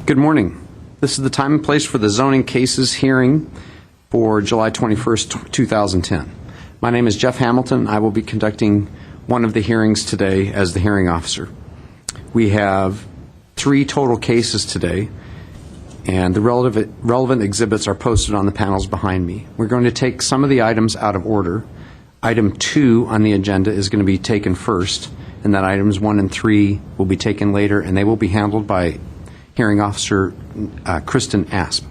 Good morning. This is the time and place for the zoning cases hearing for July 21st, 2010. My name is Jeff Hamilton. I will be conducting one of the hearings today as the hearing officer. We have 3 total cases today, and the relevant exhibits are posted on the panels behind me. We're going to take some of the items out of order. Item 2 on the agenda is going to be taken first, and then items 1 and 3 will be taken later, and they will be handled by Hearing Officer Kristen Asp.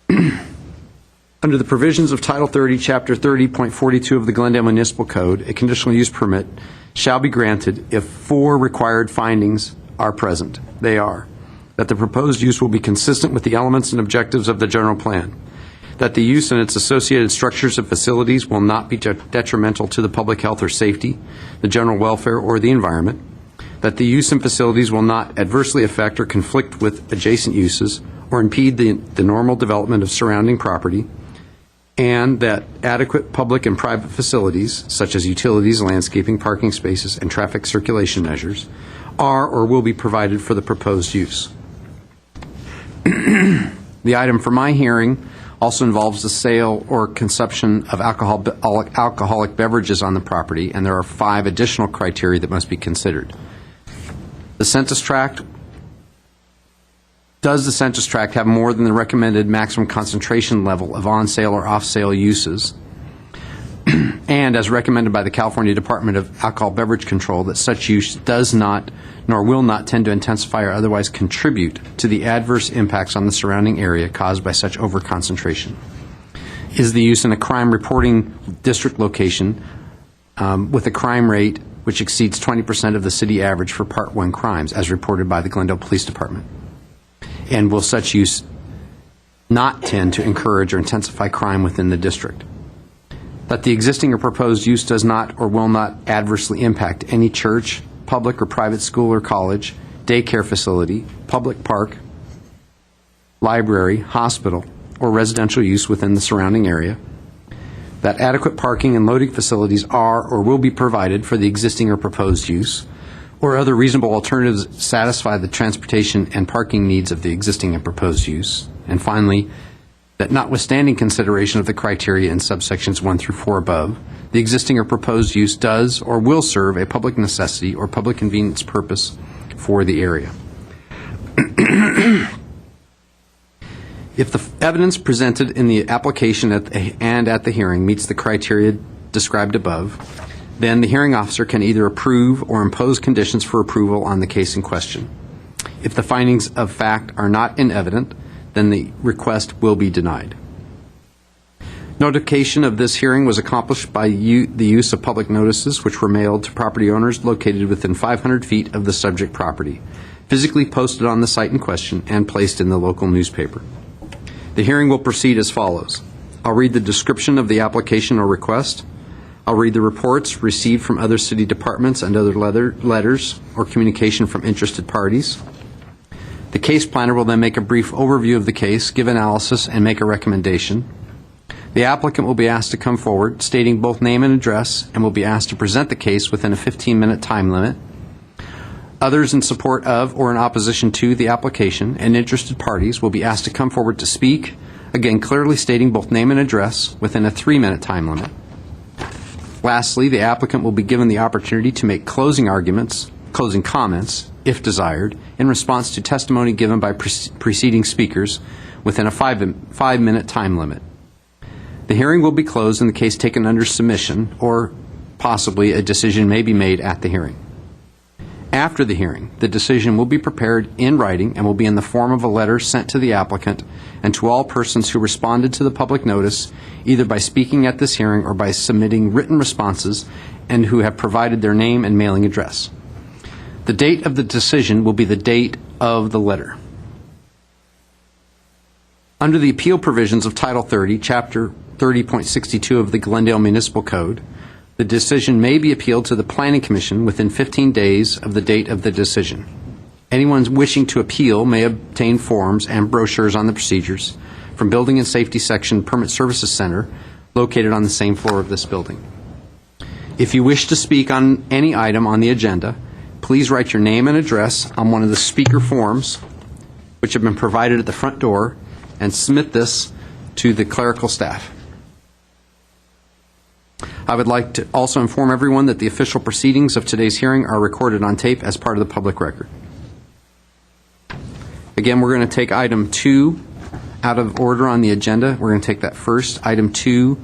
Under the provisions of Title 30, Chapter 30.42 of the Glendale Municipal Code, a conditional use permit shall be granted if 4 required findings are present. They are that the proposed use will be consistent with the elements and objectives of the general plan, that the use and its associated structures and facilities will not be detrimental to the public health or safety, the general welfare, or the environment, that the use and facilities will not adversely affect or conflict with adjacent uses or impede the normal development of surrounding property, and that adequate public and private facilities, such as utilities, landscaping, parking spaces, and traffic circulation measures, are or will be provided for the proposed use. The item for my hearing also involves the sale or consumption of alcoholic beverages on the property, and there are 5 additional criteria that must be considered. The census tract. Does the census tract have more than the recommended maximum concentration level of on-sale or off-sale uses? And as recommended by the California Department of Alcohol Beverage Control, that such use does not nor will not tend to intensify or otherwise contribute to the adverse impacts on the surrounding area caused by such overconcentration. Is the use in a crime reporting district location with a crime rate which exceeds 20% of the city average for Part 1 crimes, as reported by the Glendale Police Department? And will such use not tend to encourage or intensify crime within the district? That the existing or proposed use does not or will not adversely impact any church, public or private school or college, daycare facility, public park, library, hospital, or residential use within the surrounding area. That adequate parking and loading facilities are or will be provided for the existing or proposed use, or other reasonable alternatives satisfy the transportation and parking needs of the existing and proposed use. And finally, that notwithstanding consideration of the criteria in subsections 1 through 4 above, the existing or proposed use does or will serve a public necessity or public convenience purpose for the area. If the evidence presented in the application and at the hearing meets the criteria described above, then the hearing officer can either approve or impose conditions for approval on the case in question. If the findings of fact are not in evident, then the request will be denied. Notification of this hearing was accomplished by the use of public notices, which were mailed to property owners located within 500 feet of the subject property, physically posted on the site in question, and placed in the local newspaper. The hearing will proceed as follows. I'll read the description of the application or request. I'll read the reports received from other city departments and other letters or communication from interested parties. The case planner will then make a brief overview of the case, give analysis, and make a recommendation. The applicant will be asked to come forward, stating both name and address, and will be asked to present the case within a 15-minute time limit. Others in support of or in opposition to the application and interested parties will be asked to come forward to speak, again clearly stating both name and address within a 3-minute time limit. Lastly, the applicant will be given the opportunity to make closing comments, if desired, in response to testimony given by preceding speakers within a 5-minute time limit. The hearing will be closed and the case taken under submission, or possibly a decision may be made at the hearing. After the hearing, the decision will be prepared in writing and will be in the form of a letter sent to the applicant and to all persons who responded to the public notice, either by speaking at this hearing or by submitting written responses, and who have provided their name and mailing address. The date of the decision will be the date of the letter. Under the appeal provisions of Title 30, Chapter 30.62 of the Glendale Municipal Code, the decision may be appealed to the Planning Commission within 15 days of the date of the decision. Anyone wishing to appeal may obtain forms and brochures on the procedures from Building and Safety Section Permit Services Center, located on the same floor of this building. If you wish to speak on any item on the agenda, please write your name and address on one of the speaker forms which have been provided at the front door, and submit this to the clerical staff. I would like to also inform everyone that the official proceedings of today's hearing are recorded on tape as part of the public record. Again, we're going to take item 2 out of order on the agenda. We're going to take that first. Item 2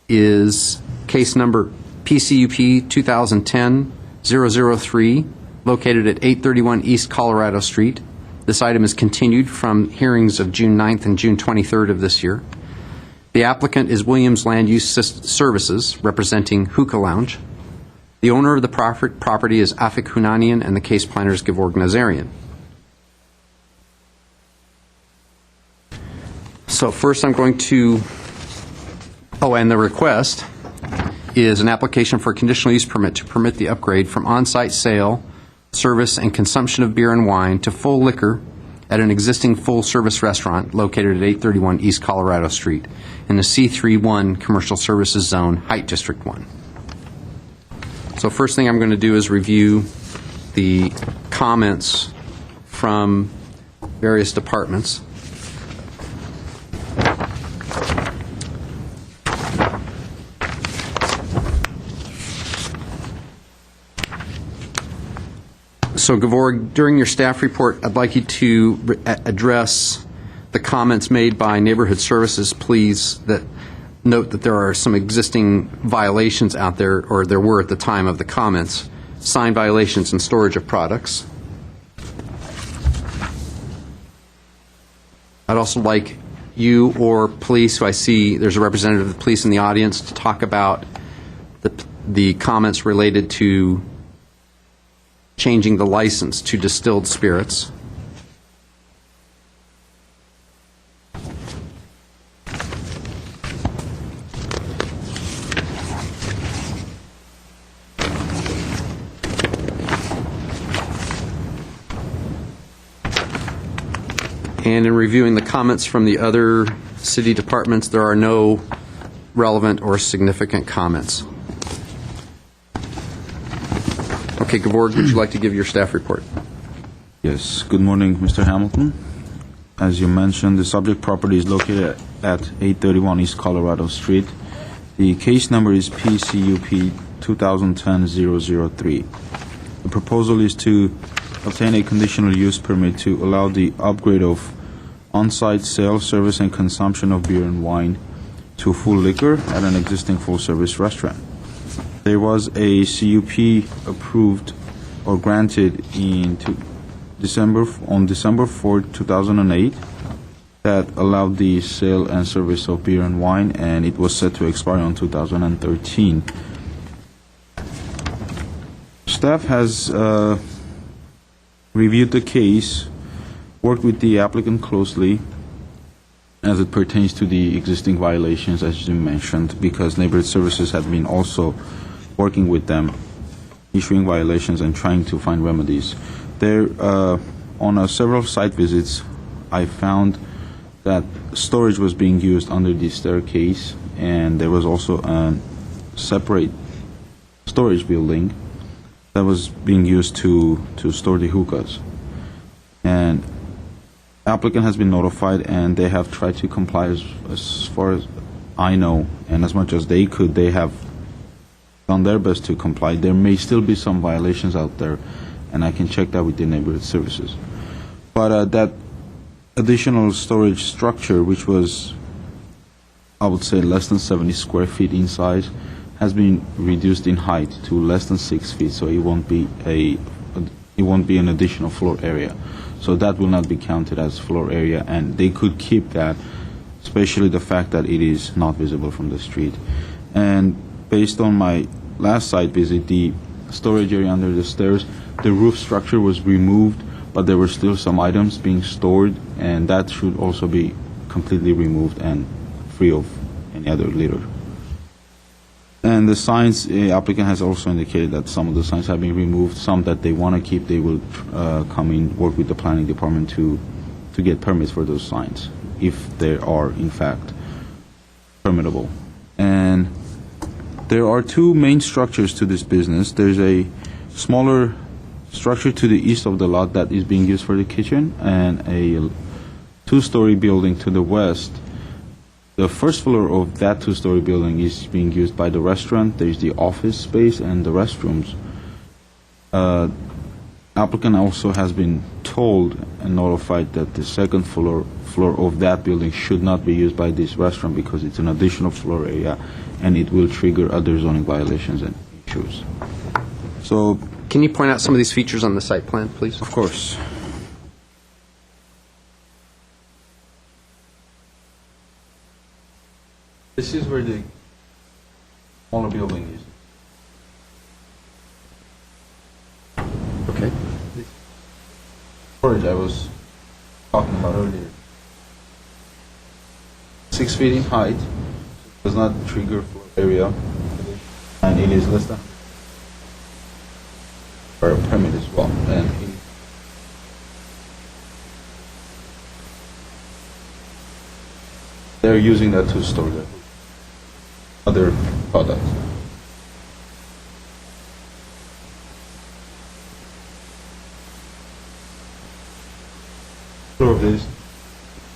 is case number PCUP 2010-003, located at 831 East Colorado Street. This item is continued from hearings of June 9th and June 23rd of this year. The applicant is Williams Land Use Services, representing Hookah Lounge. The owner of the property is Afik Hunanian, and the case planner is Gevorg Nazarian. So first I'm going to, and the request is an application for a conditional use permit to permit the upgrade from on-site sale, service, and consumption of beer and wine to full liquor at an existing full-service restaurant located at 831 East Colorado Street in the C31 Commercial Services Zone, Height District 1. So first thing I'm going to do is review the comments from various departments. So, Gevorg, during your staff report, I'd like you to address the comments made by Neighborhood Services, please, that note that there are some existing violations out there, or there were at the time of the comments, sign violations and storage of products. I'd also like you or police, who I see there's a representative of the police in the audience, to talk about the comments related to changing the license to distilled spirits. And in reviewing the comments from the other city departments, there are no relevant or significant comments. Okay, Gevorg, would you like to give your staff report? Yes. Good morning, Mr. Hamilton. As you mentioned, the subject property is located at 831 East Colorado Street. The case number is PCUP 2010-003. The proposal is to obtain a conditional use permit to allow the upgrade of on-site sale, service, and consumption of beer and wine to full liquor at an existing full-service restaurant. There was a CUP approved or granted on December 4, 2008, that allowed the sale and service of beer and wine, and it was set to expire on 2013. Staff has reviewed the case, worked with the applicant closely as it pertains to the existing violations, as you mentioned, because Neighborhood Services had been also working with them, issuing violations and trying to find remedies. There, on several site visits, I found that storage was being used under the staircase, and there was also a separate storage building that was being used to store the hookahs. And applicant has been notified, and they have tried to comply as far as I know, and as much as they could, they have done their best to comply. There may still be some violations out there, and I can check that with the Neighborhood Services. But that additional storage structure, which was, I would say, less than 70 square feet in size, has been reduced in height to less than 6 feet, so it won't be an additional floor area. So that will not be counted as floor area, and they could keep that, especially the fact that it is not visible from the street. And based on my last site visit, the storage area under the stairs, the roof structure was removed, but there were still some items being stored, and that should also be completely removed and free of any other litter. And the signs, the applicant has also indicated that some of the signs have been removed. Some that they want to keep, they will come in, work with the planning department to get permits for those signs, if they are in fact permittable. And there are two main structures to this business. There's a smaller structure to the east of the lot that is being used for the kitchen, and a two-story building to the west. The first floor of that two-story building is being used by the restaurant. There's the office space and the restrooms. Applicant also has been told and notified that the second floor of that building should not be used by this restaurant because it's an additional floor area and it will trigger other zoning violations and issues. So, Can you point out some of these features on the site plan, please? of course, this is where the smaller building is. Okay. Storage I was talking about earlier. 6 feet in height, does not trigger floor area, and it is less than for a permit as well. And they're using that to store their other products. Of this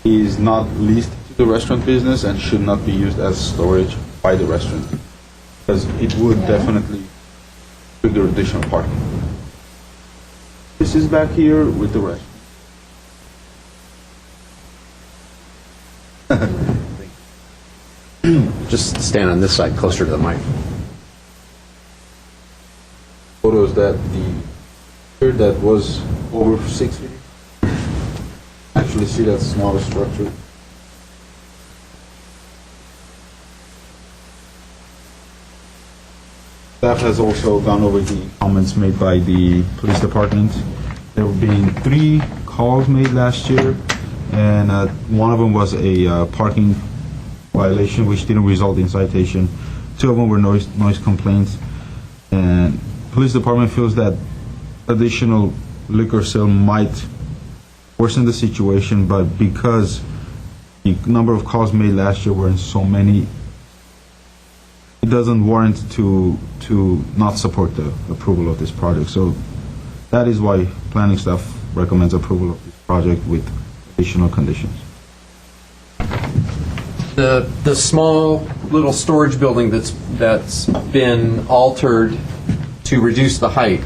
is not leased to the restaurant business and should not be used as storage by the restaurant because it would definitely trigger additional parking. This is back here with the restaurant. Just stand on this side, closer to the mic. Photos that that was over 6 feet. Actually see that smaller structure. Staff has also gone over the comments made by the police department. There have been 3 calls made last year, and one of them was a parking violation which didn't result in citation. 2 of them were noise complaints, and police department feels that additional liquor sale might worsen the situation, but because the number of calls made last year were in so many, it doesn't warrant to not support the approval of this project. So that is why planning staff recommends approval of this project with additional conditions. The small little storage building that's been altered to reduce the height,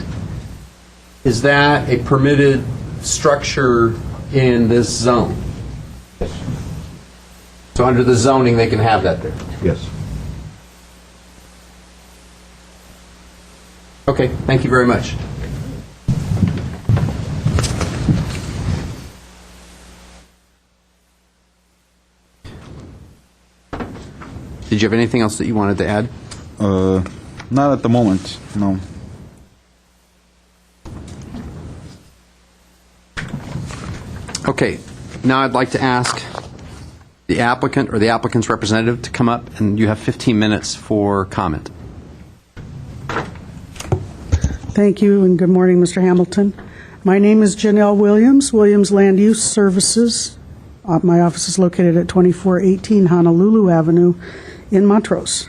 is that a permitted structure in this zone? Yes. So under the zoning, they can have that there? Yes. Okay, thank you very much. Did you have anything else that you wanted to add? Not at the moment, no. Okay, now I'd like to ask the applicant or the applicant's representative to come up, and you have 15 minutes for comment. Thank you, and good morning, Mr. Hamilton. My name is Janelle Williams, Williams Land Use Services. My office is located at 2418 Honolulu Avenue in Montrose.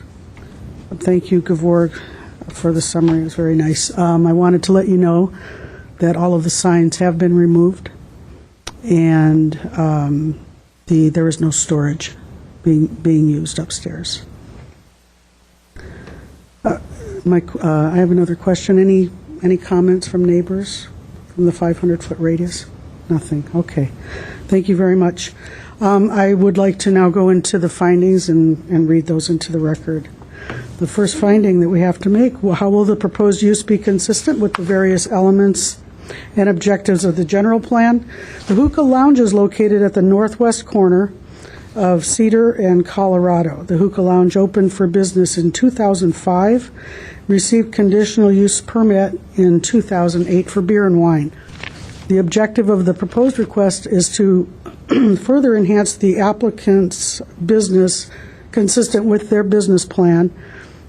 Thank you, Gavor, for the summary. It was very nice. I wanted to let you know that all of the signs have been removed, and there is no storage being used upstairs. I have another question. Any comments from neighbors from the 500-foot radius? Nothing. Okay. Thank you very much. I would like to now go into the findings and read those into the record. The first finding that we have to make, how will the proposed use be consistent with the various elements and objectives of the general plan? The Hookah Lounge is located at the northwest corner of Cedar and Colorado. The Hookah Lounge opened for business in 2005, received conditional use permit in 2008 for beer and wine. The objective of the proposed request is to further enhance the applicant's business consistent with their business plan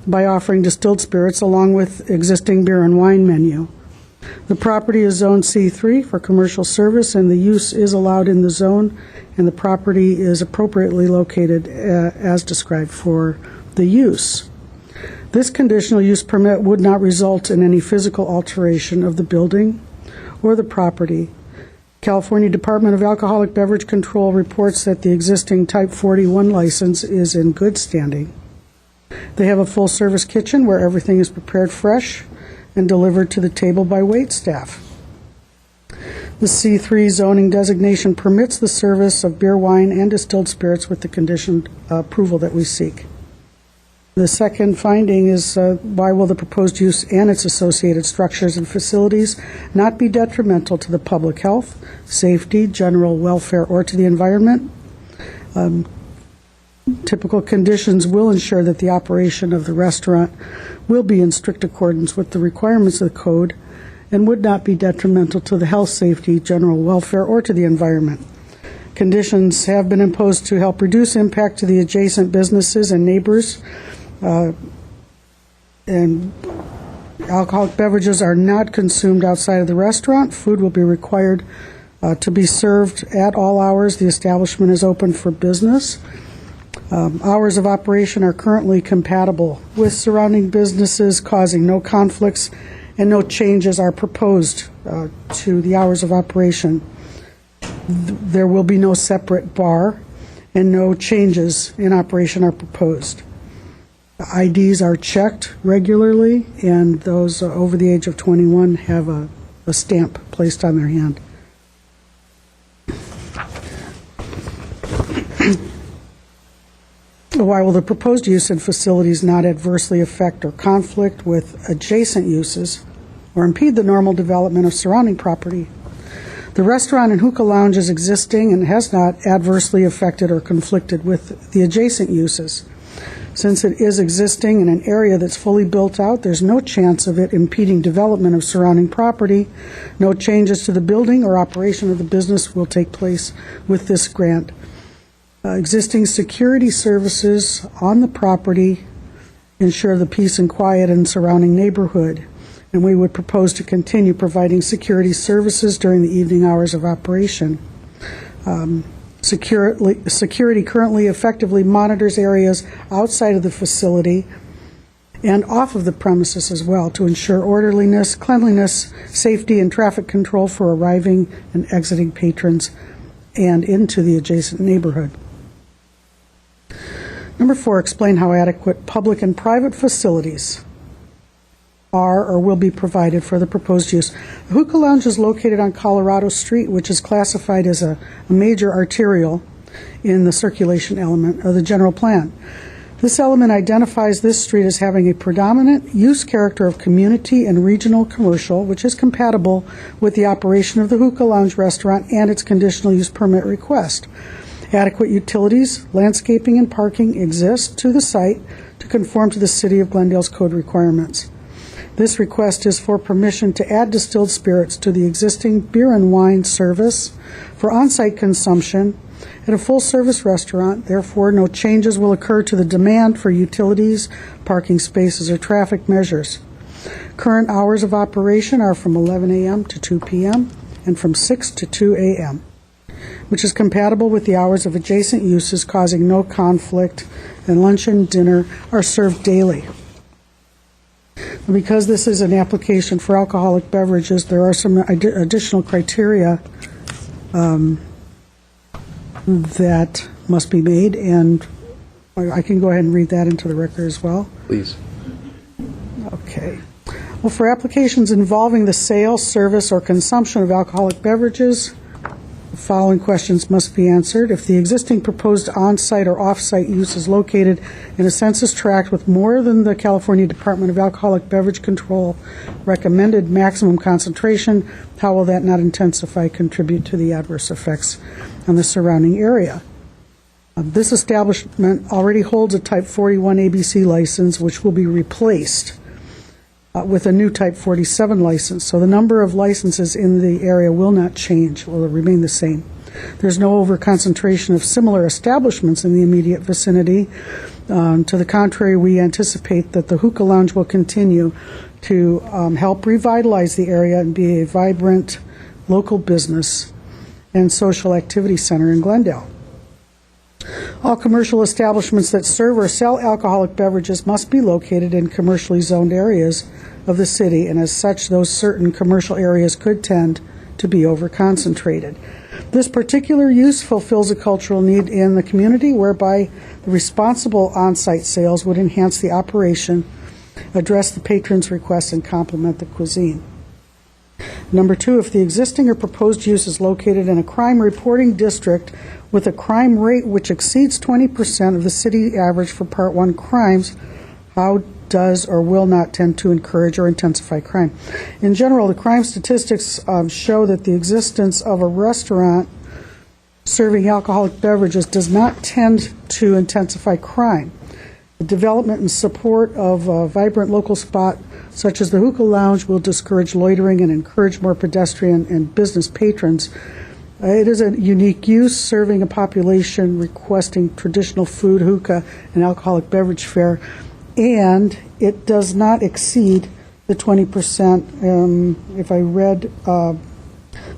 by offering distilled spirits along with existing beer and wine menu. The property is Zone C3 for commercial service, and the use is allowed in the zone, and the property is appropriately located as described for the use. This conditional use permit would not result in any physical alteration of the building or the property. California Department of Alcoholic Beverage Control reports that the existing Type 41 license is in good standing. They have a full-service kitchen where everything is prepared fresh and delivered to the table by wait staff. The C3 zoning designation permits the service of beer, wine, and distilled spirits with the conditioned approval that we seek. The second finding is why will the proposed use and its associated structures and facilities not be detrimental to the public health, safety, general welfare, or to the environment? Typical conditions will ensure that the operation of the restaurant will be in strict accordance with the requirements of the code and would not be detrimental to the health, safety, general welfare, or to the environment. Conditions have been imposed to help reduce impact to the adjacent businesses and neighbors. And alcoholic beverages are not consumed outside of the restaurant. Food will be required to be served at all hours the establishment is open for business. Hours of operation are currently compatible with surrounding businesses, causing no conflicts, and no changes are proposed to the hours of operation. There will be no separate bar, and no changes in operation are proposed. IDs are checked regularly, and those over the age of 21 have a stamp placed on their hand. Why will the proposed use and facilities not adversely affect or conflict with adjacent uses or impede the normal development of surrounding property? The restaurant and hookah lounge is existing and has not adversely affected or conflicted with the adjacent uses. Since it is existing in an area that's fully built out, there's no chance of it impeding development of surrounding property. No changes to the building or operation of the business will take place with this grant. Existing security services on the property ensure the peace and quiet in surrounding neighborhood, and we would propose to continue providing security services during the evening hours of operation. Security currently effectively monitors areas outside of the facility and off of the premises as well to ensure orderliness, cleanliness, safety, and traffic control for arriving and exiting patrons and into the adjacent neighborhood. Number 4, explain how adequate public and private facilities are or will be provided for the proposed use. The hookah lounge is located on Colorado Street, which is classified as a major arterial in the circulation element of the general plan. This element identifies this street as having a predominant use character of community and regional commercial, which is compatible with the operation of the hookah lounge restaurant and its conditional use permit request. Adequate utilities, landscaping, and parking exist to the site to conform to the City of Glendale's code requirements. This request is for permission to add distilled spirits to the existing beer and wine service for on-site consumption at a full-service restaurant. Therefore, no changes will occur to the demand for utilities, parking spaces, or traffic measures. Current hours of operation are from 11 a.m. to 2 p.m. and from 6 to 2 a.m., which is compatible with the hours of adjacent uses, causing no conflict, and lunch and dinner are served daily. Because this is an application for alcoholic beverages, there are some additional criteria that must be made, and I can go ahead and read that into the record as well. Please. Okay. Well, for applications involving the sale, service, or consumption of alcoholic beverages, the following questions must be answered. If the existing proposed on-site or off-site use is located in a census tract with more than the California Department of Alcoholic Beverage Control recommended maximum concentration, how will that not intensify, contribute to the adverse effects on the surrounding area? This establishment already holds a Type 41 ABC license, which will be replaced with a new Type 47 license. So the number of licenses in the area will not change, will remain the same. There's no overconcentration of similar establishments in the immediate vicinity. To the contrary, we anticipate that the hookah lounge will continue to help revitalize the area and be a vibrant local business and social activity center in Glendale. All commercial establishments that serve or sell alcoholic beverages must be located in commercially zoned areas of the city, and as such, those certain commercial areas could tend to be overconcentrated. This particular use fulfills a cultural need in the community whereby the responsible on-site sales would enhance the operation, address the patron's requests, and complement the cuisine. Number 2, if the existing or proposed use is located in a crime reporting district with a crime rate which exceeds 20% of the city average for Part 1 crimes, how does or will not tend to encourage or intensify crime? In general, the crime statistics show that the existence of a restaurant serving alcoholic beverages does not tend to intensify crime. The development and support of a vibrant local spot such as the Hookah Lounge will discourage loitering and encourage more pedestrian and business patrons. It is a unique use, serving a population requesting traditional food, hookah, and alcoholic beverage fare, and it does not exceed the 20%. If I read the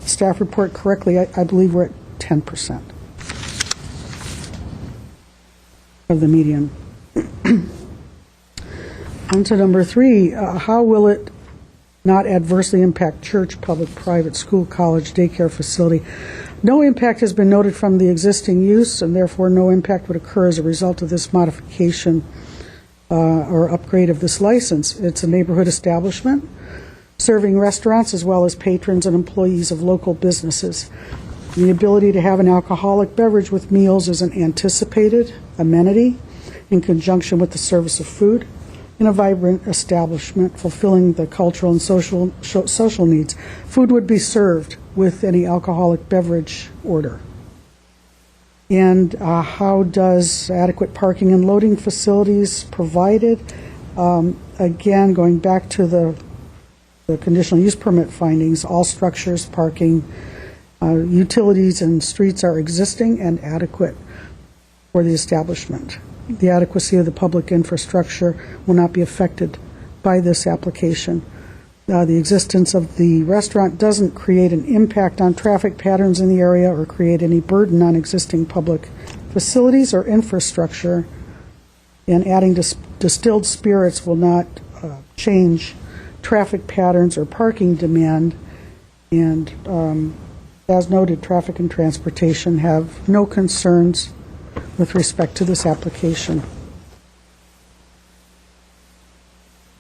staff report correctly, I believe we're at 10% of the median. On to number 3, how will it not adversely impact church, public, private, school, college, daycare facility? No impact has been noted from the existing use, and therefore no impact would occur as a result of this modification or upgrade of this license. It's a neighborhood establishment serving restaurants as well as patrons and employees of local businesses. The ability to have an alcoholic beverage with meals is an anticipated amenity in conjunction with the service of food in a vibrant establishment fulfilling the cultural and social needs. Food would be served with any alcoholic beverage order. And how does adequate parking and loading facilities provided? Again, going back to the conditional use permit findings, all structures, parking, utilities, and streets are existing and adequate for the establishment. The adequacy of the public infrastructure will not be affected by this application. The existence of the restaurant doesn't create an impact on traffic patterns in the area or create any burden on existing public facilities or infrastructure, and adding distilled spirits will not change traffic patterns or parking demand, and as noted, traffic and transportation have no concerns with respect to this application.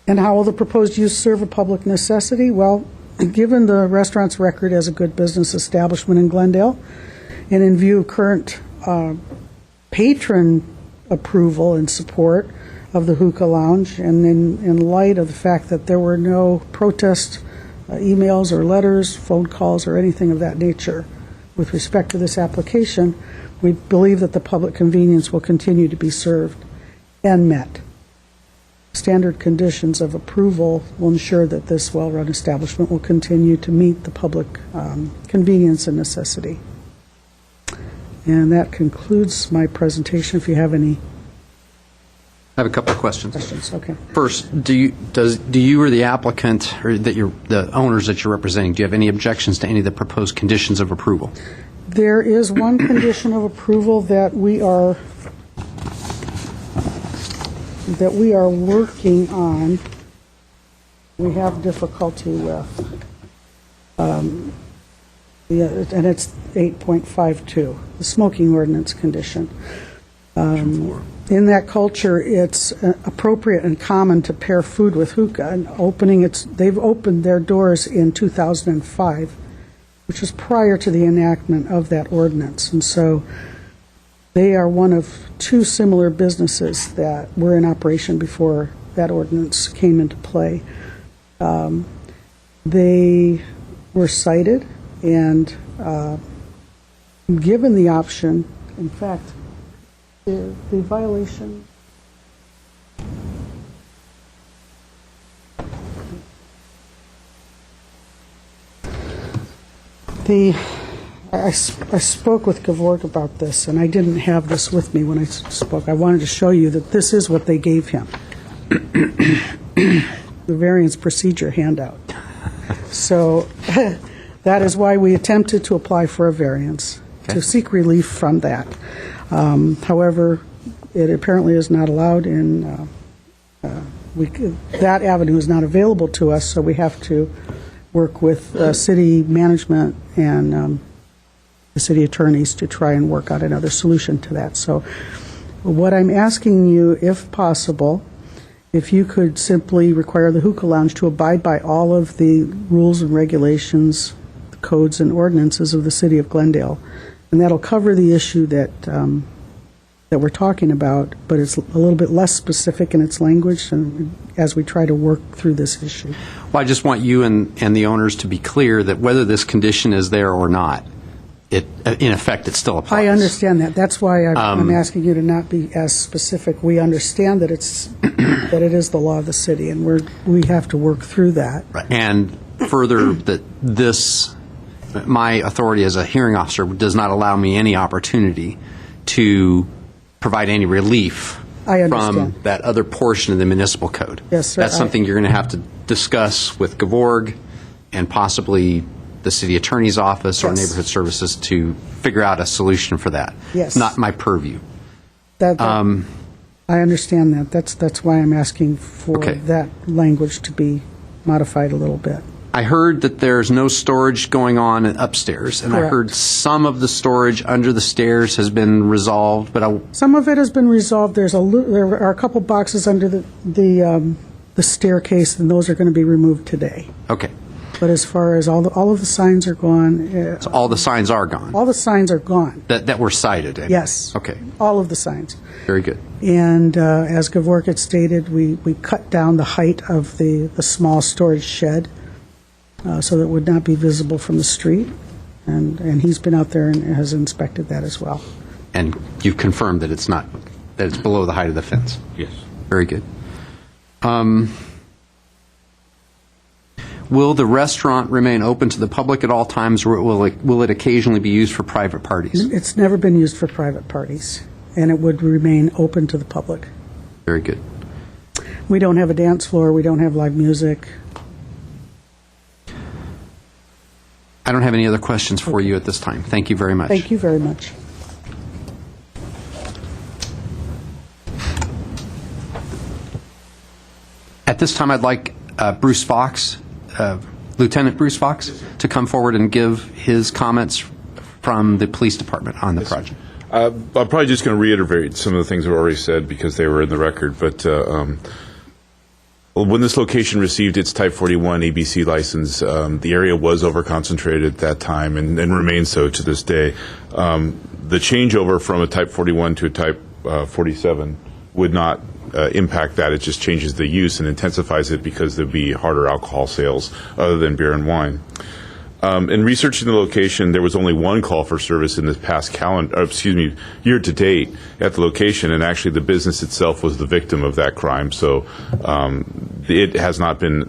And how will the proposed use serve a public necessity? Well, given the restaurant's record as a good business establishment in Glendale, and in view of current patron approval and support of the Hookah Lounge, and in light of the fact that there were no protest emails or letters, phone calls, or anything of that nature with respect to this application, we believe that the public convenience will continue to be served and met. Standard conditions of approval will ensure that this well-run establishment will continue to meet the public convenience and necessity. And that concludes my presentation. If you have any I have a couple of questions. okay. First, do you or the applicant or the owners that you're representing, do you have any objections to any of the proposed conditions of approval? There is one condition of approval that we are working on. We have difficulty with, and it's 8.52, the smoking ordinance condition. In that culture, it's appropriate and common to pair food with hookah, and they've opened their doors in 2005, which was prior to the enactment of that ordinance. And so they are one of two similar businesses that were in operation before that ordinance came into play. They were cited and given the option, in fact, the violation I spoke with Gavork about this, and I didn't have this with me when I spoke. I wanted to show you that this is what they gave him. The variance procedure handout. So that is why we attempted to apply for a variance, to seek relief from that. However, it apparently is not allowed in, that avenue is not available to us, so we have to work with city management and the city attorneys to try and work out another solution to that. So what I'm asking you, if possible, if you could simply require the hookah lounge to abide by all of the rules and regulations, codes and ordinances of the city of Glendale, and that'll cover the issue that we're talking about, but it's a little bit less specific in its language and as we try to work through this issue. Well, I just want you and the owners to be clear that whether this condition is there or not, in effect, it still applies. I understand that. That's why I'm asking you to not be as specific. We understand that that it is the law of the city, and we have to work through that. Right. And further, that my authority as a hearing officer does not allow me any opportunity to provide any relief I understand. from that other portion of the municipal code. Yes, sir. That's something you're going to have to discuss with Gevorg and possibly the city attorney's office or Yes. neighborhood services to figure out a solution for that. Yes. Not my purview. I understand that. That's why I'm asking for Okay. that language to be modified a little bit. I heard that there's no storage going on upstairs, and I Correct. heard some of the storage under the stairs has been resolved, but Some of it has been resolved. There are a couple boxes under the staircase, and those are going to be removed today. okay. But as far as all of the signs are gone, So all the signs are gone all the signs are gone. that were cited. Yes. Okay. All of the signs. Very good. And as Gevorg had stated, we cut down the height of the small storage shed so that it would not be visible from the street. And he's been out there and has inspected that as well. And you've confirmed that it's below the height of the fence. Yes. Very good. Will the restaurant remain open to the public at all times, or will it occasionally be used for private parties? It's never been used for private parties, and it would remain open to the public. Very good. We don't have a dance floor. We don't have live music. I don't have any other questions for you at this time. Thank you very much. Thank you very much. At this time, I'd like Bruce Fox, Lieutenant Bruce Fox, to come forward and give his comments from the police department on the project. I'm probably just going to reiterate some of the things I've already said because they were in the record. But when this location received its Type 41 ABC license, the area was overconcentrated at that time and remains so to this day. The changeover from a Type 41 to a Type 47 would not impact that. It just changes the use and intensifies it because there'd be harder alcohol sales other than beer and wine. In researching the location, there was only one call for service in this past year to date at the location, and actually the business itself was the victim of that crime. So it has not been,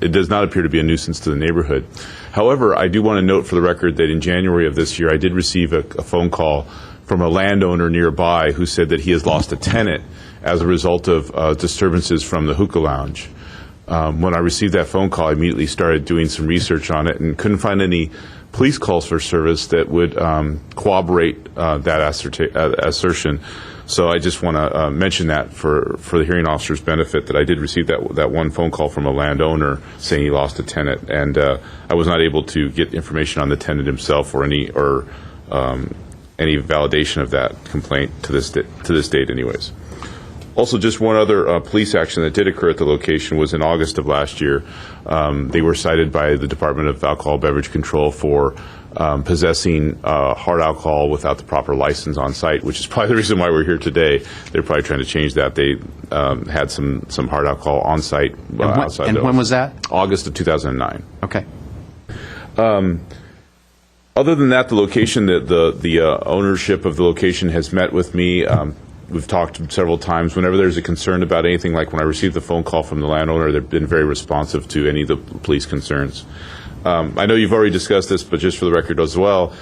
it does not appear to be a nuisance to the neighborhood. However, I do want to note for the record that in January of this year, I did receive a phone call from a landowner nearby who said that he has lost a tenant as a result of disturbances from the hookah lounge. When I received that phone call, I immediately started doing some research on it and couldn't find any police calls for service that would corroborate that assertion. So I just want to mention that for the hearing officer's benefit, that I did receive that one phone call from a landowner saying he lost a tenant, and I was not able to get information on the tenant himself or any validation of that complaint to this date, anyways. Also, just one other police action that did occur at the location was in August of last year. They were cited by the Department of Alcohol Beverage Control for possessing hard alcohol without the proper license on site, which is probably the reason why we're here today. They're probably trying to change that. They had some hard alcohol on site. And when was that? August of 2009. Okay. Other than that, the location, the ownership of the location has met with me. We've talked several times. Whenever there's a concern about anything, like when I received the phone call from the landowner, they've been very responsive to any of the police concerns. I know you've already discussed this, but just for the record as well,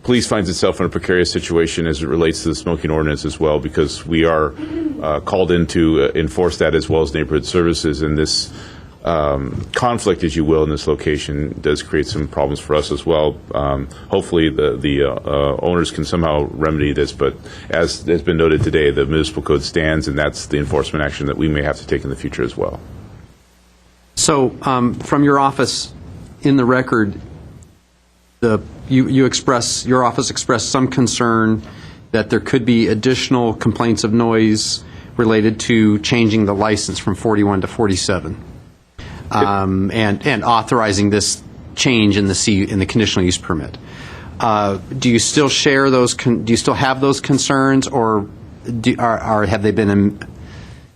police finds itself in a precarious situation as it relates to the smoking ordinance as well, because we are called in to enforce that as well as neighborhood services, and this conflict, as you will, in this location does create some problems for us as well. Hopefully, the owners can somehow remedy this, but as has been noted today, the municipal code stands, and that's the enforcement action that we may have to take in the future as well. So, from your office, in the record, your office expressed some concern that there could be additional complaints of noise related to changing the license from 41 to 47, and authorizing this change in the conditional use permit. Do you still share those? Do you still have those concerns, or have they been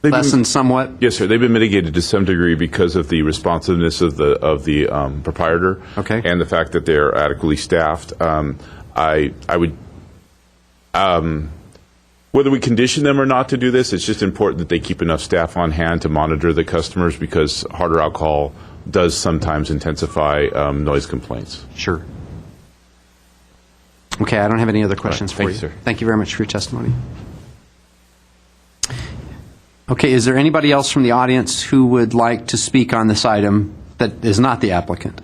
lessened somewhat? Yes, sir. They've been mitigated to some degree because of the responsiveness of the proprietor, okay, and the fact that they're adequately staffed. I would. Whether we condition them or not to do this, it's just important that they keep enough staff on hand to monitor the customers, because harder alcohol does sometimes intensify noise complaints. Sure. Okay, I don't have any other questions for you. Thank you, sir. Thank you very much for your testimony. Okay, is there anybody else from the audience who would like to speak on this item that is not the applicant?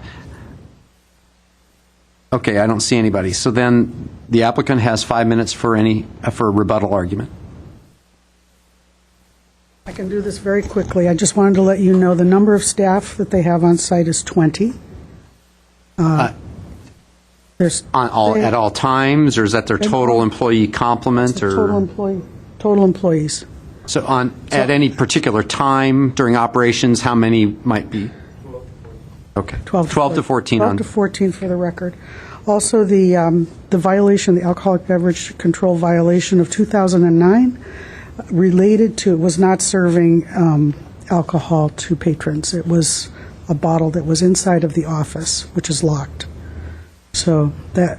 Okay, I don't see anybody. So then the applicant has 5 minutes for a rebuttal argument. I can do this very quickly. I just wanted to let you know the number of staff that they have on site is 20. There's At all times, or is that their total employee complement? Or total employees. So at any particular time during operations, how many might be? Okay. 12 to 14. 12 to 14 for the record. Also, the violation, the alcoholic beverage control violation of 2009 was not serving alcohol to patrons. It was a bottle that was inside of the office, which is locked. So that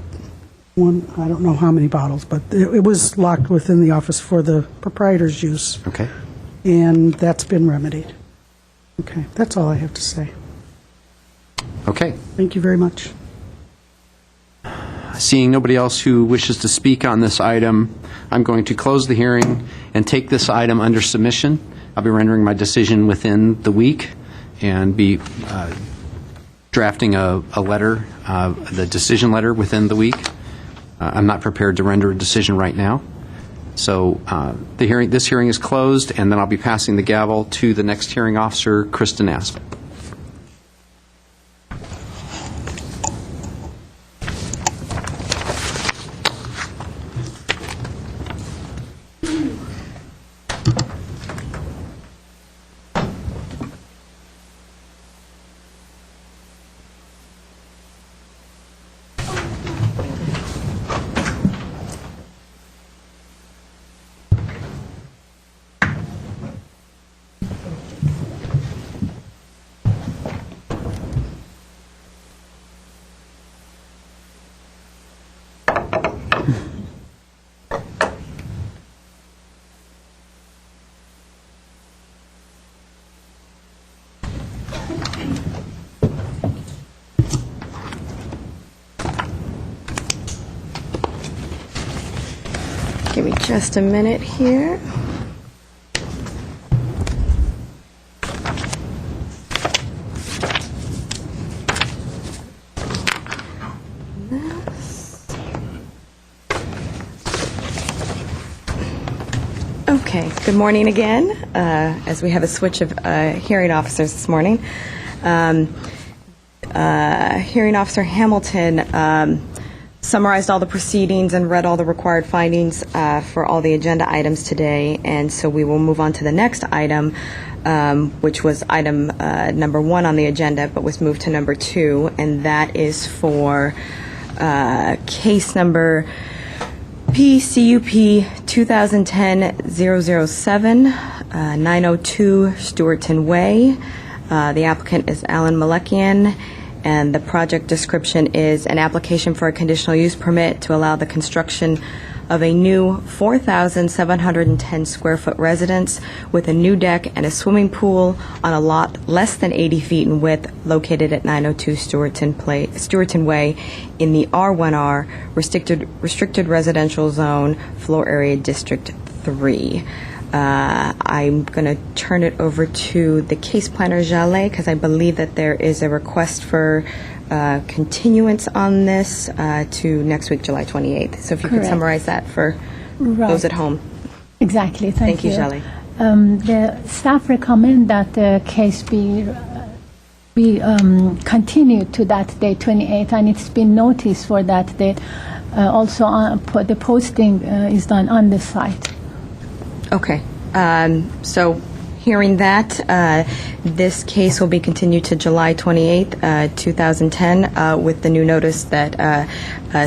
one, I don't know how many bottles, but it was locked within the office for the proprietor's use. Okay. And that's been remedied. Okay, that's all I have to say. Okay. Thank you very much. Seeing nobody else who wishes to speak on this item, I'm going to close the hearing and take this item under submission. I'll be rendering my decision within the week and be drafting a letter, the decision letter within the week. I'm not prepared to render a decision right now. So this hearing is closed, and then I'll be passing the gavel to the next hearing officer, Kristen Asp. Give me just a minute here. Okay, good morning again, as we have a switch of hearing officers this morning. Hearing Officer Hamilton summarized all the proceedings and read all the required findings for all the agenda items today, and so we will move on to the next item, which was item number 1 on the agenda, but was moved to number 2, and that is for case number PCUP 2010-007, 902 Stewarton Way. The applicant is Alan Malekian, and the project description is an application for a conditional use permit to allow the construction of a new 4,710 square foot residence with a new deck and a swimming pool on a lot less than 80 feet in width, located at 902 Stewarton Way in the R1R restricted residential zone, floor area district 3. I'm going to turn it over to the case planner, Jaleh, because I believe that there is a request for continuance on this to next week, July 28th. So if you could Correct. summarize that for those at home. Exactly. Thank Thank you, Jaleh. The staff recommend that the case be continued to that date, 28th, and it's been noticed for that date. Also, the posting is done on the site. Okay. So hearing that, this case will be continued to July 28th, 2010, with the new notice that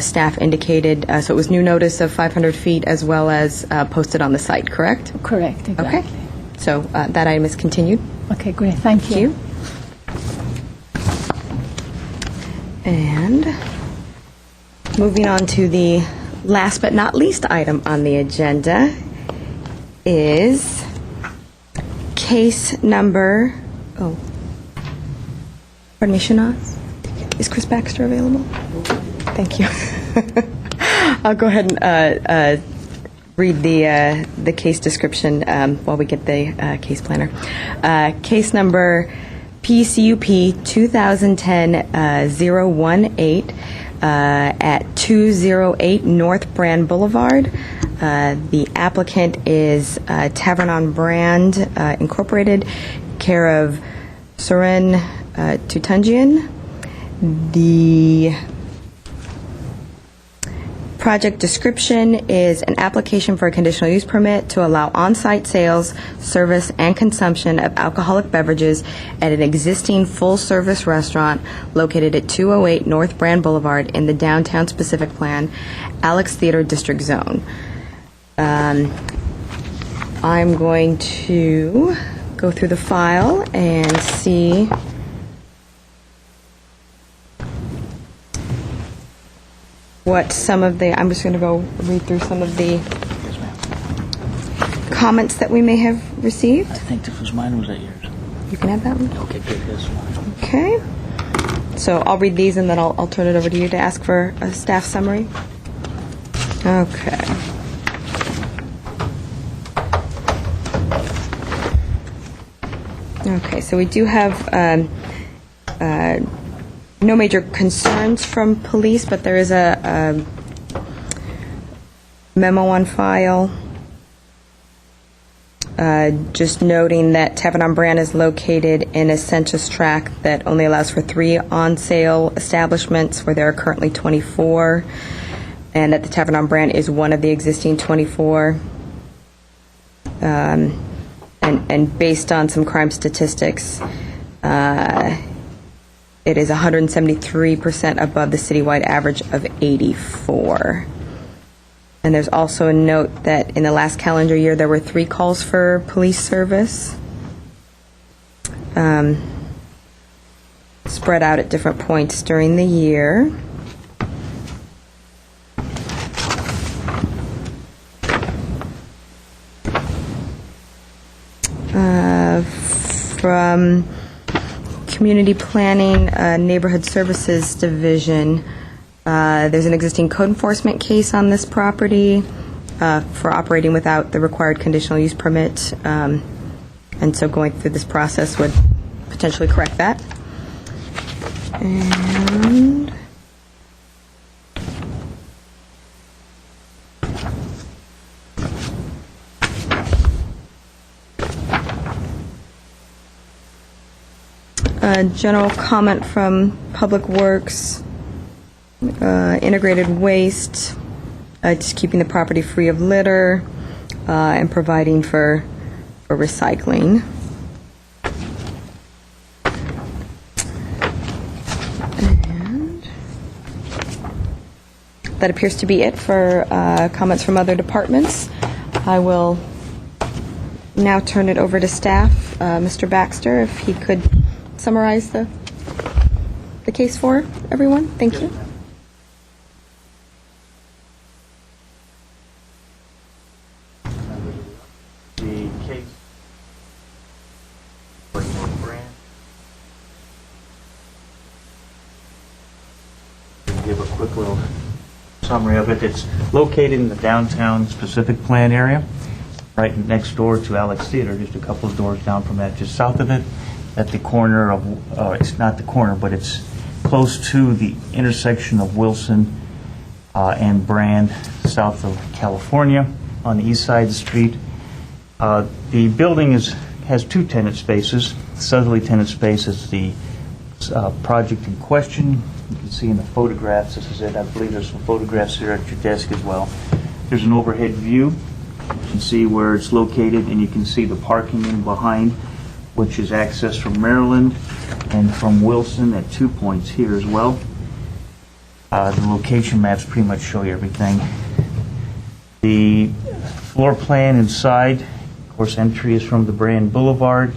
staff indicated. So it was new notice of 500 feet as well as posted on the site, correct? Correct, exactly. Okay. So that item is continued. Okay, great. Thank you. Thank you. And moving on to the last but not least item on the agenda is case number, pardon me, Shanaz? Is Chris Baxter available? Thank you. I'll go ahead and read the case description while we get the case planner. Case number PCUP 2010-018 at 208 North Brand Boulevard. The applicant is Tavern on Brand Incorporated, care of Soren Tutunjian. The project description is an application for a conditional use permit to allow on-site sales, service, and consumption of alcoholic beverages at an existing full-service restaurant located at 208 North Brand Boulevard in the Downtown Specific Plan, Alex Theater District Zone. I'm going to go through the file and see what some of the, I'm just going to go read through some of the comments that we may have received. I think this was mine, or was that yours? You can have that one. Okay, good, this one. Okay. So I'll read these and then I'll turn it over to you to ask for a staff summary. Okay. Okay, so we do have no major concerns from police, but there is a memo on file just noting that Tavern on Brand is located in a census tract that only allows for 3 on-sale establishments where there are currently 24, and that the Tavern on Brand is one of the existing 24. And based on some crime statistics, it is 173% above the citywide average of 84. And there's also a note that in the last calendar year, there were 3 calls for police service, spread out at different points during the year. From Community Planning Neighborhood Services Division, there's an existing code enforcement case on this property for operating without the required conditional use permit, and so going through this process would potentially correct that. And general comment from Public Works, Integrated Waste, just keeping the property free of litter, and providing for recycling. And that appears to be it for comments from other departments. I will now turn it over to staff. Mr. Baxter, if he could summarize the case for everyone. Thank you. The case for North Brand. Give a quick little summary of it. It's located in the downtown Pacific Plan area. right next door to Alex Theater, just a couple of doors down from that, just south of it, at the corner of, it's not the corner, but it's close to the intersection of Wilson and Brand, south of California, on the east side of the street. The building has two tenant spaces. The southerly tenant space is the project in question. You can see in the photographs, this is it. I believe there's some photographs here at your desk as well. There's an overhead view. You can see where it's located, and you can see the parking in behind, which is accessed from Maryland and from Wilson at 2 points here as well. The location maps pretty much show you everything. The floor plan inside, of course, entry is from the Brand Boulevard.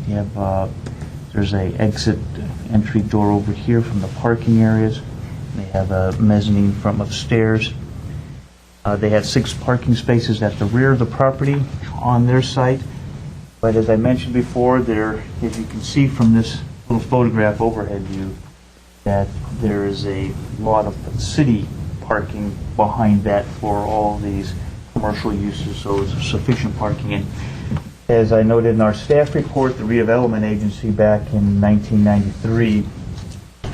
You have there's a exit entry door over here from the parking areas. They have a mezzanine from upstairs. They have 6 parking spaces at the rear of the property on their site. But as I mentioned before, there, as you can see from this little photograph overhead view, that there is a lot of city parking behind that for all these commercial uses, so it's sufficient parking. And as I noted in our staff report, the redevelopment agency back in 1993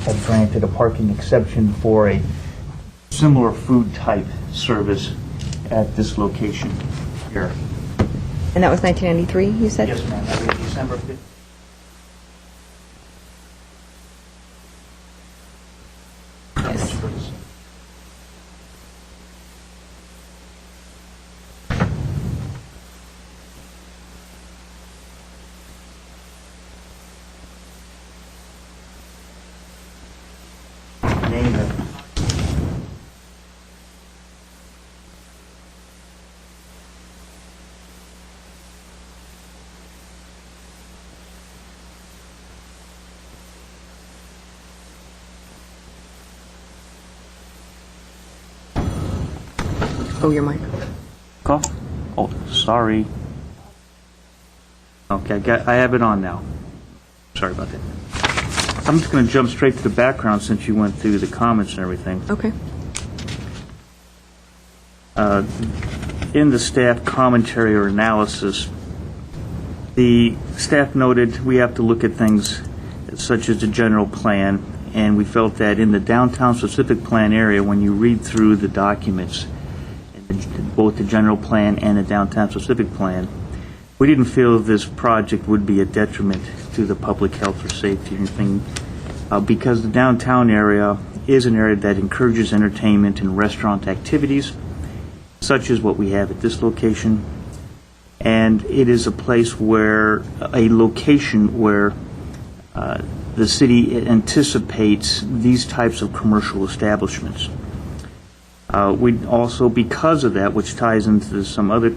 had granted a parking exception for a similar food type service at this location here. And that was 1993, you said? Yes, ma'am. That was December 5th. Yes. Name it. Oh, your mic. Cough? Oh, sorry. Okay, I have it on now. Sorry about that. I'm just going to jump straight to the background since you went through the comments and everything. Okay. In the staff commentary or analysis, the staff noted we have to look at things such as the general plan, and we felt that in the downtown specific plan area, when you read through the documents, both the general plan and the downtown specific plan, we didn't feel this project would be a detriment to the public health or safety or anything, because the downtown area is an area that encourages entertainment and restaurant activities, such as what we have at this location. And it is a place where, a location where the city anticipates these types of commercial establishments. We also, because of that, which ties into some other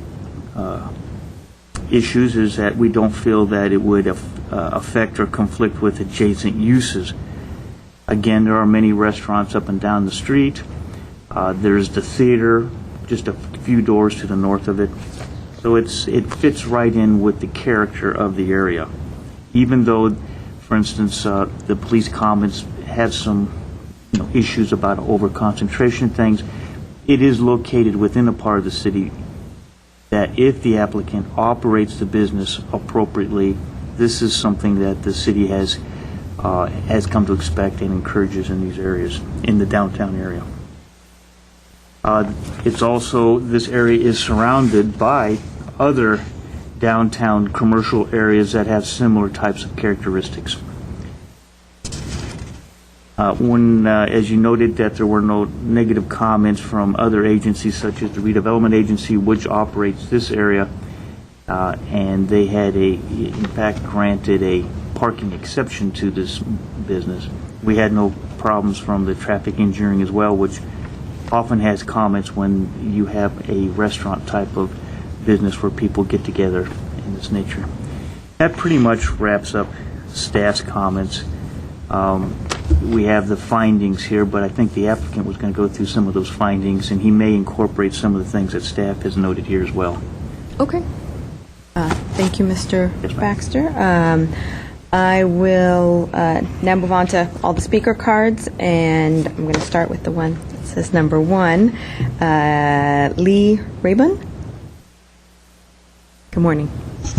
issues, is that we don't feel that it would affect or conflict with adjacent uses. Again, there are many restaurants up and down the street. There's the theater just a few doors to the north of it. So it fits right in with the character of the area. Even though, for instance, the police comments have some issues about over-concentration things, it is located within a part of the city that if the applicant operates the business appropriately, this is something that the city has come to expect and encourages in these areas, in the downtown area. It's also, this area is surrounded by other downtown commercial areas that have similar types of characteristics. As you noted, that there were no negative comments from other agencies such as the redevelopment agency, which operates this area, and they had in fact granted a parking exception to this business. We had no problems from the traffic engineering as well, which often has comments when you have a restaurant type of business where people get together in this nature. That pretty much wraps up staff's comments. We have the findings here, but I think the applicant was going to go through some of those findings, and he may incorporate some of the things that staff has noted here as well. Okay. Thank you, Mr. Yes, ma'am. Baxter. I will now move on to all the speaker cards, and I'm going to start with the one that says number 1, Lee Rabun. Good morning.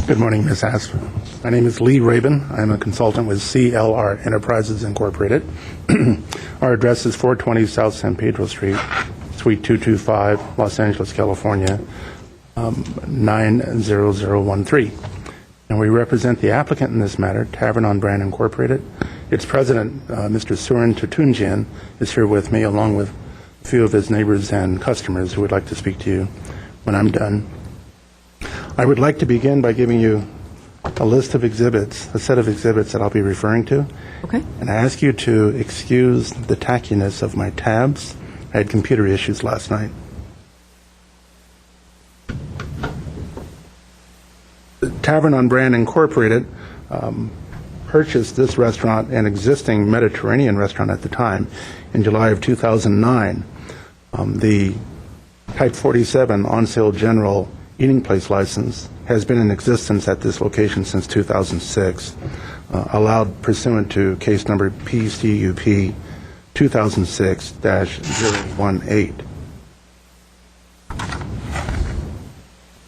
Good morning, Ms. Asp. My name is Lee Rabin. I'm a consultant with CLR Enterprises Incorporated. Our address is 420 South San Pedro Street, Suite 225, Los Angeles, California, 90013. And we represent the applicant in this matter, Tavern on Brand Incorporated. Its president, Mr. Surin Tutunjian, is here with me, along with a few of his neighbors and customers who would like to speak to you when I'm done. I would like to begin by giving you a list of exhibits, a set of exhibits that I'll be referring to. Okay. And I ask you to excuse the tackiness of my tabs. I had computer issues last night. The Tavern on Brand Incorporated purchased this restaurant, an existing Mediterranean restaurant at the time, in July of 2009. The Type 47 on-sale general eating place license has been in existence at this location since 2006, allowed pursuant to case number PCUP 2006-018.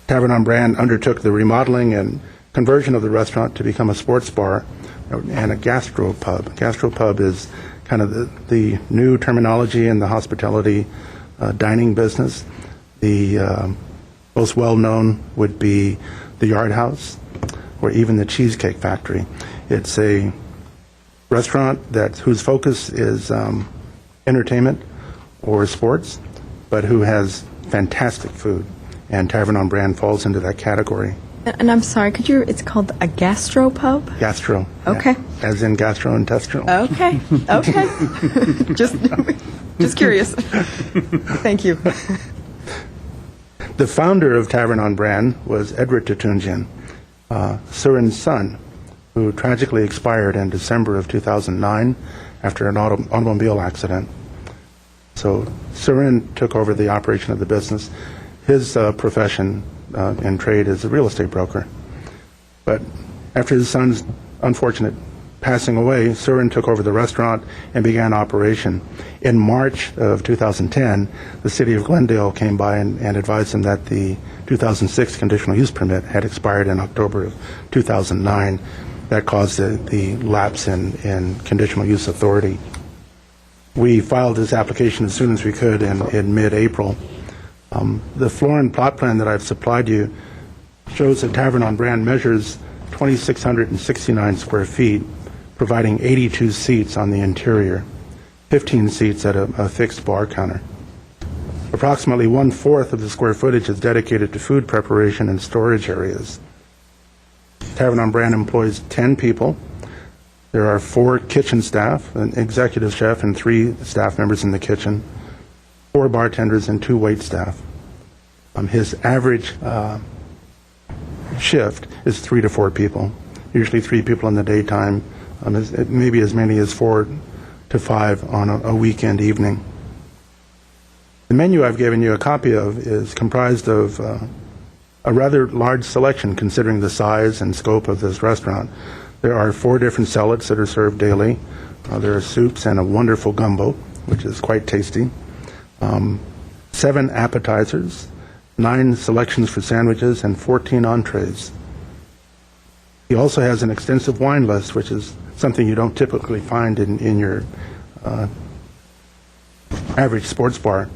Tavern on Brand undertook the remodeling and conversion of the restaurant to become a sports bar and a gastropub. Gastropub is kind of the new terminology in the hospitality dining business. The most well-known would be the Yard House or even the Cheesecake Factory. It's a restaurant whose focus is entertainment or sports, but who has fantastic food, and Tavern on Brand falls into that category. And I'm sorry, it's called a gastropub? Gastro. Okay. Yeah, as in gastrointestinal. Okay. Just curious. Thank you. The founder of Tavern on Brand was Edward Tutunjian, Surin's son, who tragically expired in December of 2009 after an automobile accident. So Surin took over the operation of the business. His profession and trade is a real estate broker. But after his son's unfortunate passing away, Surin took over the restaurant and began operation. In March of 2010, the city of Glendale came by and advised him that the 2006 conditional use permit had expired in October of 2009. That caused the lapse in conditional use authority. We filed this application as soon as we could in mid-April. The floor and plot plan that I've supplied you shows that Tavern on Brand measures 2,669 square feet, providing 82 seats on the interior, 15 seats at a fixed bar counter. Approximately 1/4 of the square footage is dedicated to food preparation and storage areas. Tavern on Brand employs 10 people. There are 4 kitchen staff, an executive chef and 3 staff members in the kitchen, 4 bartenders and 2 wait staff. His average shift is 3 to 4 people, usually 3 people in the daytime, maybe as many as 4 to 5 on a weekend evening. The menu I've given you a copy of is comprised of a rather large selection considering the size and scope of this restaurant. There are 4 different salads that are served daily. There are soups and a wonderful gumbo, which is quite tasty. 7 appetizers, 9 selections for sandwiches, and 14 entrees. He also has an extensive wine list, which is something you don't typically find in your average sports bar.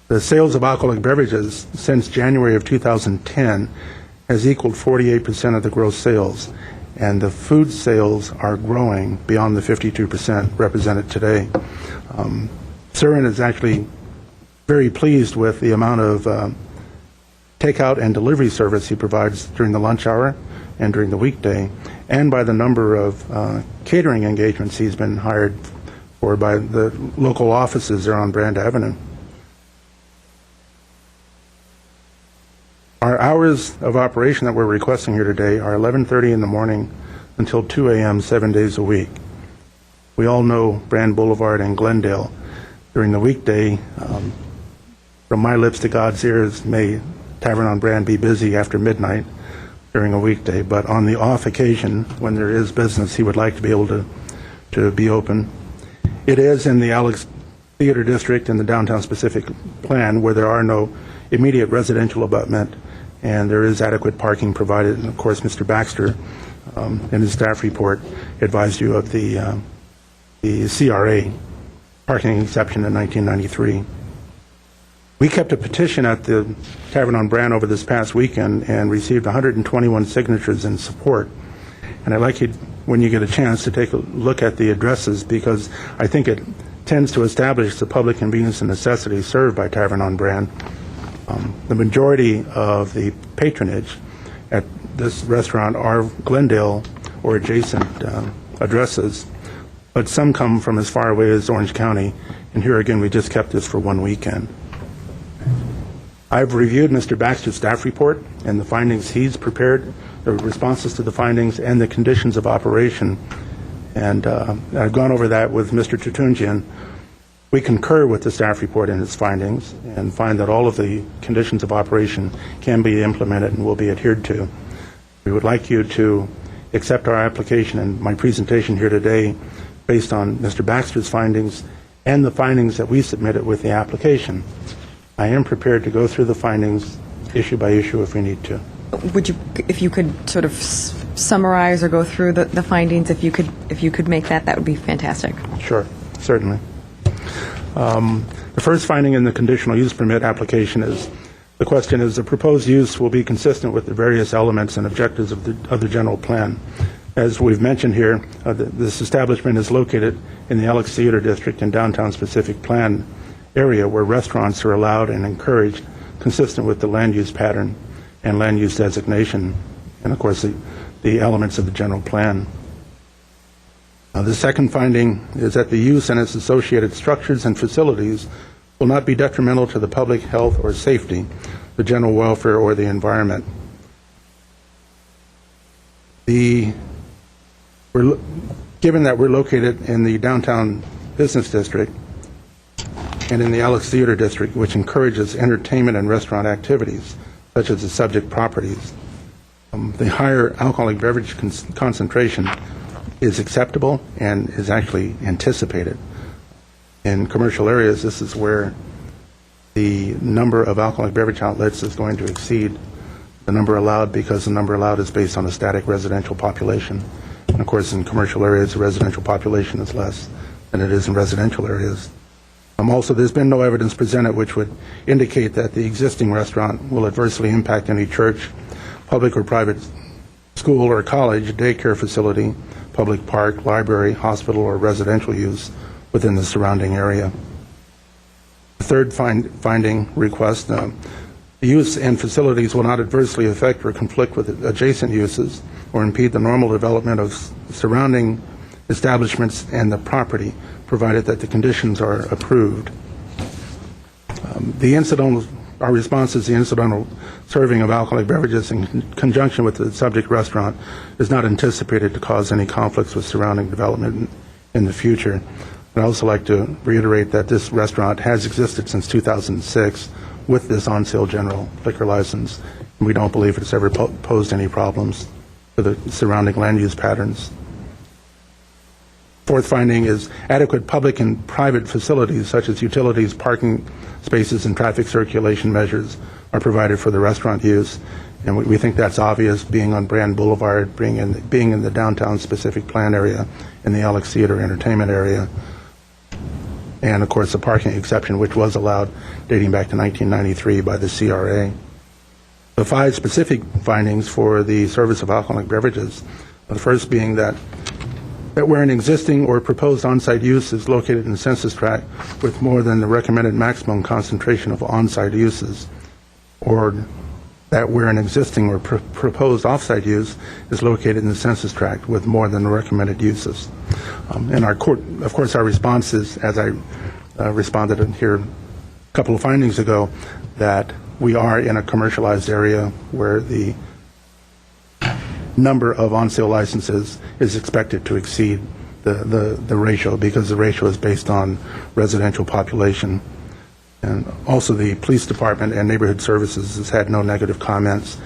The sales of alcoholic beverages since January of 2010 has equaled 48% of the gross sales, and the food sales are growing beyond the 52% represented today. Surin is actually very pleased with the amount of takeout and delivery service he provides during the lunch hour and during the weekday, and by the number of catering engagements he's been hired for by the local offices there on Brand Avenue. Our hours of operation that we're requesting here today are 11:30 in the morning until 2 a.m. 7 days a week. We all know Brand Boulevard and Glendale. During the weekday, from my lips to God's ears, may Tavern on Brand be busy after midnight during a weekday, but on the off occasion, when there is business, he would like to be able to be open. It is in the Alex Theater District in the Downtown Specific Plan, where there are no immediate residential abutment, and there is adequate parking provided. And of course, Mr. Baxter, in his staff report, advised you of the CRA parking exception in 1993. We kept a petition at the Tavern on Brand over this past weekend and received 121 signatures in support. And I'd like you, when you get a chance, to take a look at the addresses, because I think it tends to establish the public convenience and necessity served by Tavern on Brand. The majority of the patronage at this restaurant are Glendale or adjacent addresses, but some come from as far away as Orange County, and here again, we just kept this for one weekend. I've reviewed Mr. Baxter's staff report and the findings he's prepared, the responses to the findings, and the conditions of operation, and I've gone over that with Mr. Tutunjian. We concur with the staff report and its findings and find that all of the conditions of operation can be implemented and will be adhered to. We would like you to accept our application and my presentation here today based on Mr. Baxter's findings and the findings that we submitted with the application. I am prepared to go through the findings issue by issue if we need to. Would you, if you could sort of summarize or go through the findings, if you could make that would be fantastic. Sure, certainly. The first finding in the conditional use permit application is, the question is, the proposed use will be consistent with the various elements and objectives of the general plan. As we've mentioned here, this establishment is located in the Alex Theater District in downtown specific plan area where restaurants are allowed and encouraged consistent with the land use pattern and land use designation, and of course the elements of the general plan. The second finding is that the use and its associated structures and facilities will not be detrimental to the public health or safety, the general welfare, or the environment. Given that we're located in the downtown business district and in the Alex Theater District, which encourages entertainment and restaurant activities, such as the subject properties, the higher alcoholic beverage concentration is acceptable and is actually anticipated. In commercial areas, this is where the number of alcoholic beverage outlets is going to exceed the number allowed, because the number allowed is based on a static residential population. And of course, in commercial areas, the residential population is less than it is in residential areas. Also, there's been no evidence presented which would indicate that the existing restaurant will adversely impact any church, public or private school or college, daycare facility, public park, library, hospital, or residential use within the surrounding area. The third finding request, the use and facilities will not adversely affect or conflict with adjacent uses or impede the normal development of surrounding establishments and the property, provided that the conditions are approved. Our response is the incidental serving of alcoholic beverages in conjunction with the subject restaurant is not anticipated to cause any conflicts with surrounding development in the future. I'd also like to reiterate that this restaurant has existed since 2006 with this on-sale general liquor license, and we don't believe it's ever posed any problems to the surrounding land use patterns. Fourth finding is adequate public and private facilities such as utilities, parking spaces, and traffic circulation measures are provided for the restaurant use. And we think that's obvious, being on Brand Boulevard, being in the downtown specific plan area, in the Alex Theater entertainment area. And of course, the parking exception, which was allowed dating back to 1993 by the CRA. The 5 specific findings for the service of alcoholic beverages, the first being that where an existing or proposed on-site use is located in the census tract with more than the recommended maximum concentration of on-site uses, or that where an existing or proposed off-site use is located in the census tract with more than the recommended uses. And of course, our response is, as I responded in here a couple of findings ago, that we are in a commercialized area where the number of on-sale licenses is expected to exceed the ratio, because the ratio is based on residential population. And also the police department and neighborhood services has had no negative comments.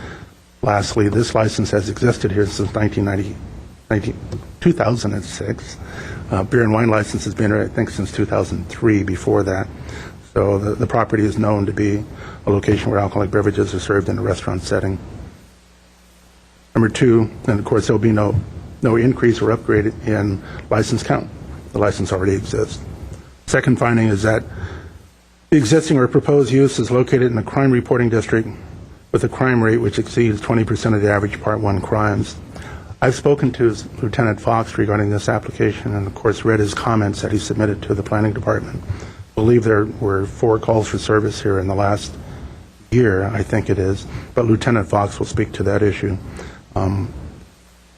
Lastly, this license has existed here since 2006. Beer and wine license has been here, I think, since 2003 before that. So the property is known to be a location where alcoholic beverages are served in a restaurant setting. Number two, and of course, there'll be no increase or upgrade in license count. The license already exists. Second finding is that the existing or proposed use is located in a crime reporting district with a crime rate which exceeds 20% of the average Part 1 crimes. I've spoken to Lieutenant Fox regarding this application and, of course, read his comments that he submitted to the Planning Department. I believe there were 4 calls for service here in the last year, I think it is, but Lieutenant Fox will speak to that issue.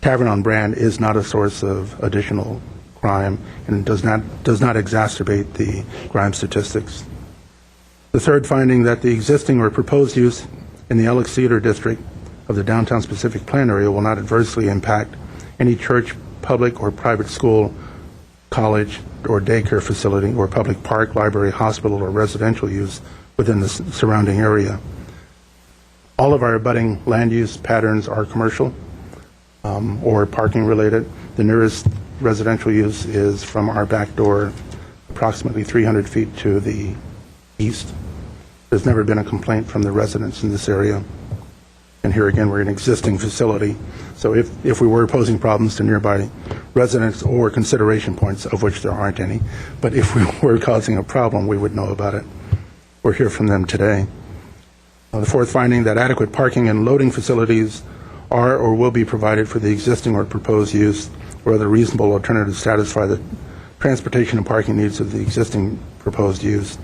Tavern on Brand is not a source of additional crime and does not exacerbate the crime statistics. The third finding, that the existing or proposed use in the Alex Theater District of the downtown Pacific Plan area will not adversely impact any church, public or private school, college or daycare facility, or public park, library, hospital, or residential use within the surrounding area. All of our abutting land use patterns are commercial or parking related. The nearest residential use is from our back door, approximately 300 feet to the east. There's never been a complaint from the residents in this area. And here again, we're an existing facility. So if we were posing problems to nearby residents or consideration points, of which there aren't any, but if we were causing a problem, we would know about it or hear from them today. The fourth finding, that adequate parking and loading facilities are or will be provided for the existing or proposed use, or other reasonable alternatives satisfy the transportation and parking needs of the existing proposed use.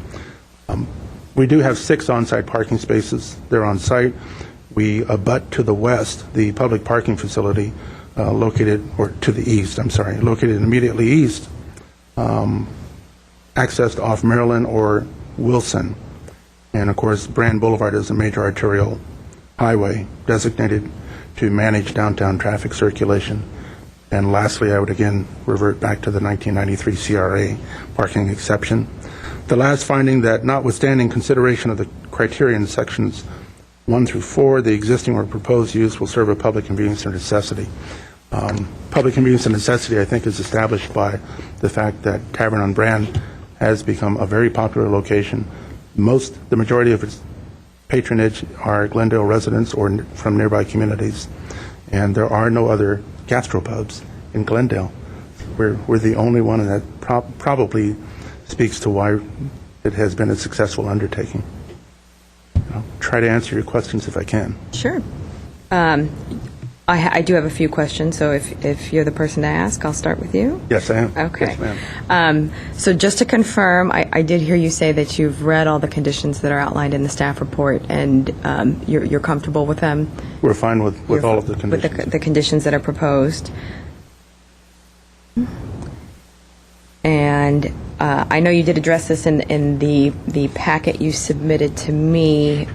We do have 6 on-site parking spaces. They're on site. We abut to the west the public parking facility located immediately east, accessed off Maryland or Wilson. And of course, Brand Boulevard is a major arterial highway designated to manage downtown traffic circulation. And lastly, I would again revert back to the 1993 CRA parking exception. The last finding, that notwithstanding consideration of the criteria in sections 1 through 4, the existing or proposed use will serve a public convenience or necessity. Public convenience and necessity, I think, is established by the fact that Tavern on Brand has become a very popular location. The majority of its patronage are Glendale residents or from nearby communities, and there are no other gastropubs in Glendale. We're the only one, and that probably speaks to why it has been a successful undertaking. I'll try to answer your questions if I can. Sure. I do have a few questions, so if you're the person to ask, I'll start with you. Yes, I am. Okay. Yes, ma'am. So just to confirm, I did hear you say that you've read all the conditions that are outlined in the staff report, and you're comfortable with them? We're fine with all of the conditions. With the conditions that are proposed. And I know you did address this in the packet you submitted to me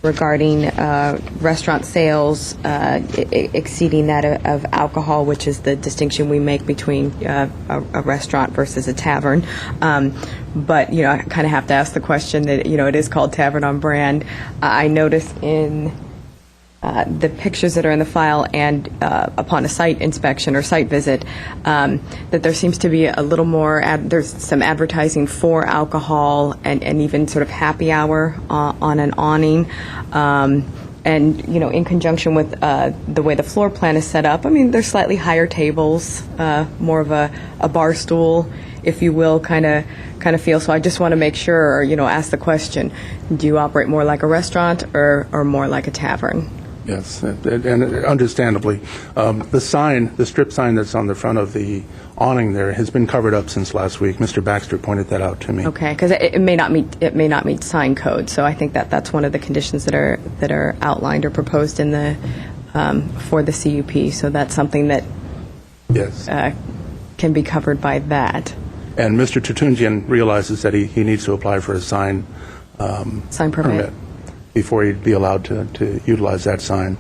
regarding restaurant sales exceeding that of alcohol, which is the distinction we make between a restaurant versus a tavern. But, I kind of have to ask the question that, it is called Tavern on Brand. I noticed in the pictures that are in the file and upon a site inspection or site visit, that there seems to be a little more, there's some advertising for alcohol and even sort of happy hour on an awning. And, in conjunction with the way the floor plan is set up, there's slightly higher tables, more of a bar stool, if you will, kind of feel. So I just want to make sure, ask the question, do you operate more like a restaurant or more like a tavern? Yes, and understandably. The strip sign that's on the front of the awning there has been covered up since last week. Mr. Baxter pointed that out to me. Okay, because it may not meet sign code, so I think that's one of the conditions that are outlined or proposed in the for the CUP. So that's something that yes can be covered by that. And Mr. Tutunjian realizes that he needs to apply for a sign permit before he'd be allowed to utilize that sign.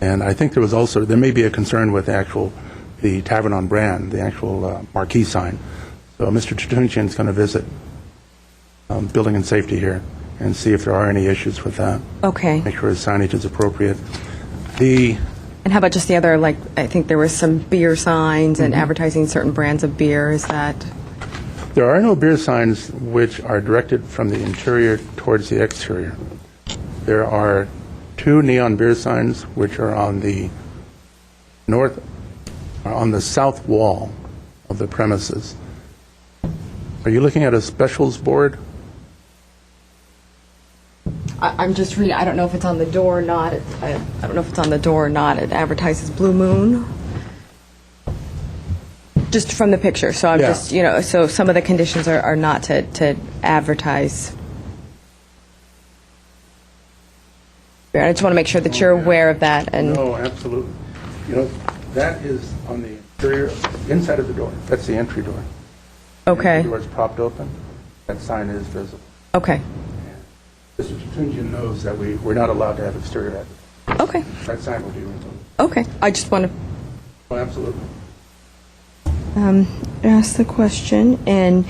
And I think there may be a concern with the Tavern on Brand, the actual marquee sign. So Mr. Tutunjian is going to visit Building and Safety here and see if there are any issues with that. Okay. Make sure his signage is appropriate. And how about just the other, I think there were some beer signs and advertising certain brands of beer. Is that? There are no beer signs which are directed from the interior towards the exterior. There are 2 neon beer signs which are on the south wall of the premises. Are you looking at a specials board? I'm just reading, I don't know if it's on the door or not. I don't know if it's on the door or not. It advertises Blue Moon. Just from the picture, so I'm Yeah. just, so some of the conditions are not to advertise. I just want to make sure that you're aware of that, and No, absolutely. That is on the interior, inside of the door. That's the entry door. okay, The door is propped open. That sign is visible. okay, Mr. Tutunjian knows that we're not allowed to have exterior advertising. okay, That sign will be removed. okay. I just want to Oh, absolutely. ask the question, and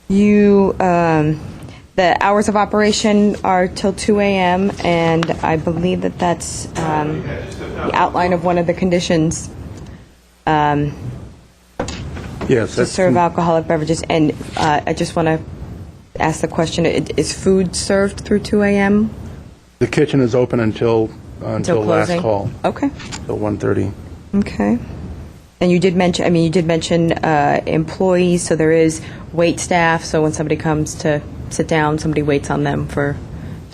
you, the hours of operation are till 2 a.m., and I believe that that's the outline of one of the conditions, Yes, to that's serve alcoholic beverages, and I just want to ask the question, is food served through 2 a.m.? the kitchen is open until last closing? call, Okay. till 1:30. Okay. And you did mention employees, so there is wait staff, so when somebody comes to sit down, somebody waits on them to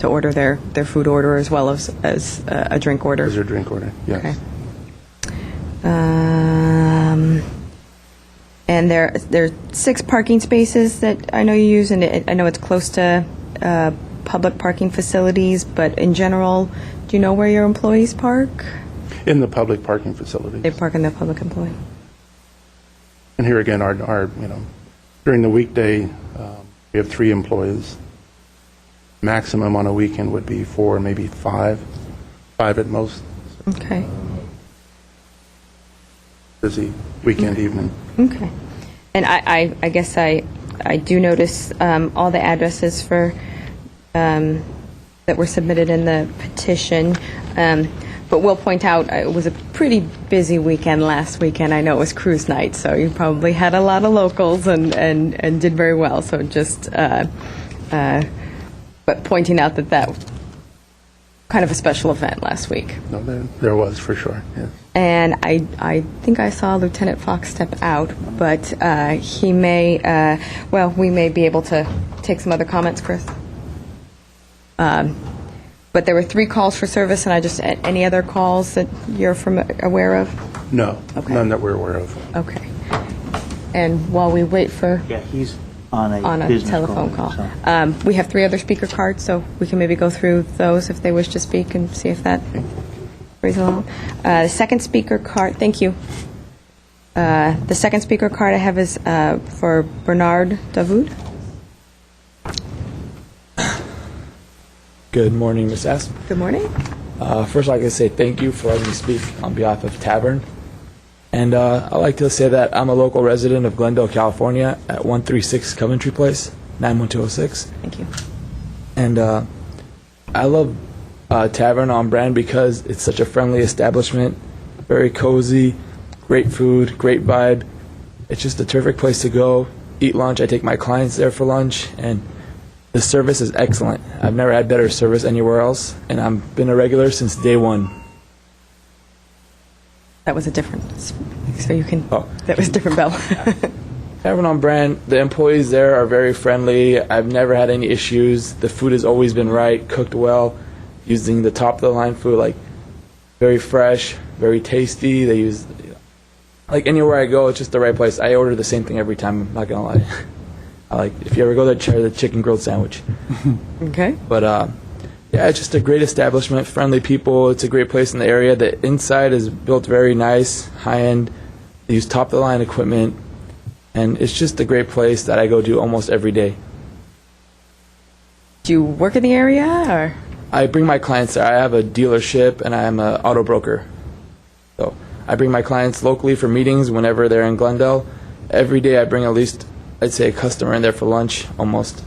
order their food order as well as a drink order. Is your drink order? Yes. Okay. And there are 6 parking spaces that I know you use, and I know it's close to public parking facilities, but in general, do you know where your employees park? In the public parking facilities. They park in the public employee. And here again, our during the weekday, we have 3 employees. Maximum on a weekend would be 4, maybe 5 at most. Okay. Busy weekend evening. Okay. And I guess I do notice all the addresses for that were submitted in the petition. But we'll point out it was a pretty busy weekend last weekend. I know it was cruise night, so you probably had a lot of locals and did very well. So just but pointing out that kind of a special event last week. No, there was for sure. Yes. And I think I saw Lieutenant Fox step out, but he may, we may be able to take some other comments, Chris. But there were 3 calls for service, and any other calls that you're aware of? No, Okay. none that we're aware of. Okay. And while we wait for Yeah, he's on on a business telephone call, so. we have 3 other speaker cards, so we can maybe go through those if they wish to speak and see if that brings along. The second speaker card, thank you. The second speaker card I have is for Bernard Davoud. Good morning, Ms. S. Good morning. First, I'd like to say thank you for letting me speak on behalf of Tavern. And I'd like to say that I'm a local resident of Glendale, California at 136 Coventry Place, 91206. Thank you. And I love Tavern on Brand because it's such a friendly establishment, very cozy, great food, great vibe. It's just a terrific place to go, eat lunch. I take my clients there for lunch, and the service is excellent. I've never had better service anywhere else, and I've been a regular since day 1. That was a different, so you can, Oh. that was a different bell. Tavern on Brand, the employees there are very friendly. I've never had any issues. The food has always been right, cooked well, using the top-of-the-line food, like very fresh, very tasty. They use, like anywhere I go, it's just the right place. I order the same thing every time, I'm not going to lie. If you ever go there, try the chicken grilled sandwich. Okay. But yeah, it's just a great establishment, friendly people. It's a great place in the area. The inside is built very nice, high-end. They use top-of-the-line equipment, and it's just a great place that I go to almost every day. Do you work in the area, or? I bring my clients there. I have a dealership, and I am an auto broker. So I bring my clients locally for meetings whenever they're in Glendale. Every day I bring at least, I'd say, a customer in there for lunch, almost.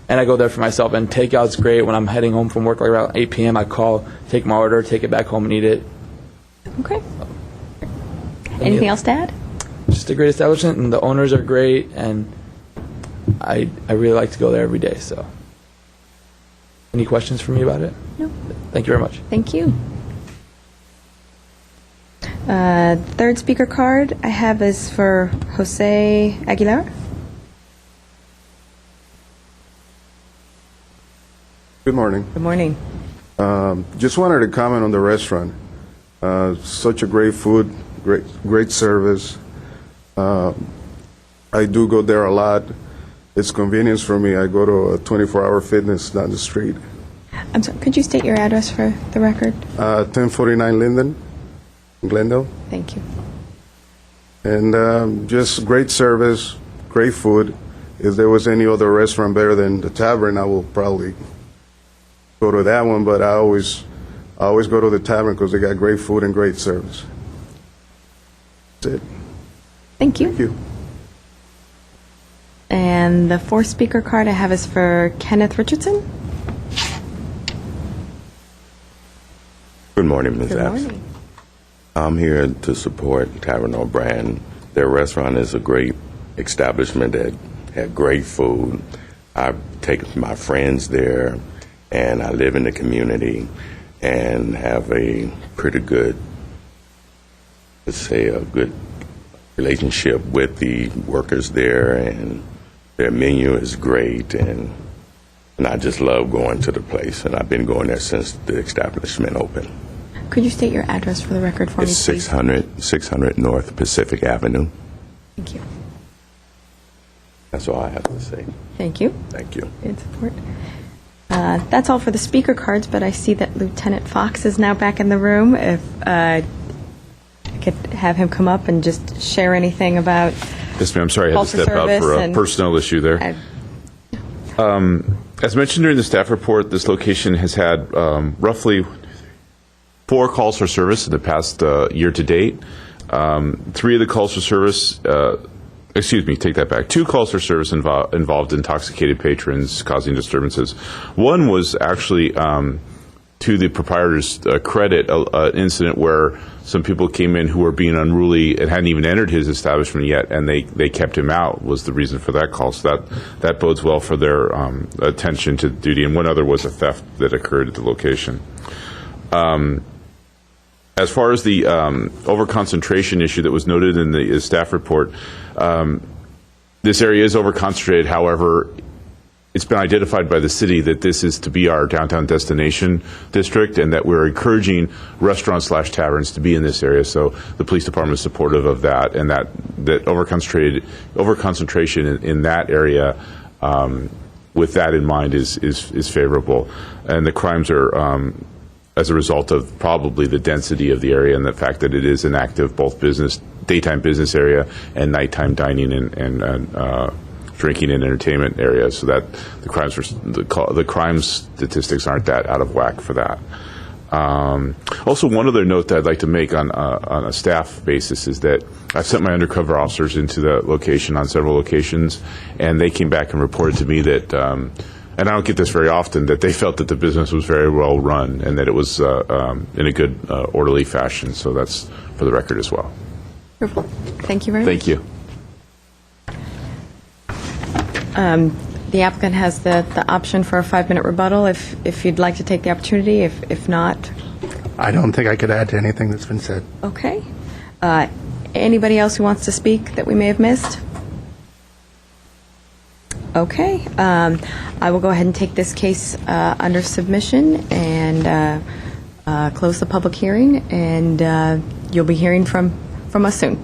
And I go there for myself. And takeout's great. When I'm heading home from work, like around 8 p.m., I call, take my order, take it back home and eat it. Okay. Anything else to add? Just a great establishment, and the owners are great, and I really like to go there every day. So, any questions for me about it? No. Thank you very much. Thank you. Third speaker card I have is for Jose Aguilar. Good morning. Good morning. Just wanted to comment on the restaurant. Such a great food, great service. I do go there a lot. It's convenience for me. I go to a 24-hour fitness down the street. I'm sorry, could you state your address for the record? 1049 Linden, Glendale. Thank you. And just great service, great food. If there was any other restaurant better than the Tavern, I will probably go to that one, but I always go to the Tavern because they got great food and great service. That's it. Thank you. Thank you. And the fourth speaker card I have is for Kenneth Richardson. Good morning, Ms. Good Apps. morning. I'm here to support Tavern O'Brien. Their restaurant is a great establishment that had great food. I take my friends there, and I live in the community and have a pretty good, let's say, a good relationship with the workers there, and their menu is great, and I just love going to the place, and I've been going there since the establishment opened. Could you state your address for the record for me, It's please? 600 North Pacific Avenue. Thank you. That's all I have to say. Thank you. Thank you. Good support. That's all for the speaker cards, but I see that Lieutenant Fox is now back in the room. If I could have him come up and just share anything about Yes, ma'am. I'm sorry, I had to Call for step out for service a and- personnel issue there. As mentioned during the staff report, this location has had roughly 4 calls for service in the past year to date. 3 of the calls for service, take that back. 2 calls for service involved intoxicated patrons causing disturbances. One was actually, to the proprietor's credit, an incident where some people came in who were being unruly and hadn't even entered his establishment yet, and they kept him out, was the reason for that call. So that bodes well for their attention to duty. And one other was a theft that occurred at the location. As far as the overconcentration issue that was noted in the staff report, this area is overconcentrated. However, it's been identified by the city that this is to be our downtown destination district, and that we're encouraging restaurants/taverns to be in this area. So the police department is supportive of that, and that overconcentration in that area, with that in mind, is favorable. And the crimes are as a result of probably the density of the area and the fact that it is an active both daytime business area and nighttime dining and drinking and entertainment areas, so that the crimes statistics aren't that out of whack for that. Also, one other note that I'd like to make on a staff basis is that I've sent my undercover officers into the location on several occasions, and they came back and reported to me that, and I don't get this very often, that they felt that the business was very well run and that it was in a good, orderly fashion. So that's for the record as well. Wonderful. Thank you very much. Thank you. The applicant has the option for a 5-minute rebuttal if you'd like to take the opportunity. If not, I don't think I could add to anything that's been said. okay. Anybody else who wants to speak that we may have missed? Okay. I will go ahead and take this case under submission and close the public hearing, and you'll be hearing from us soon.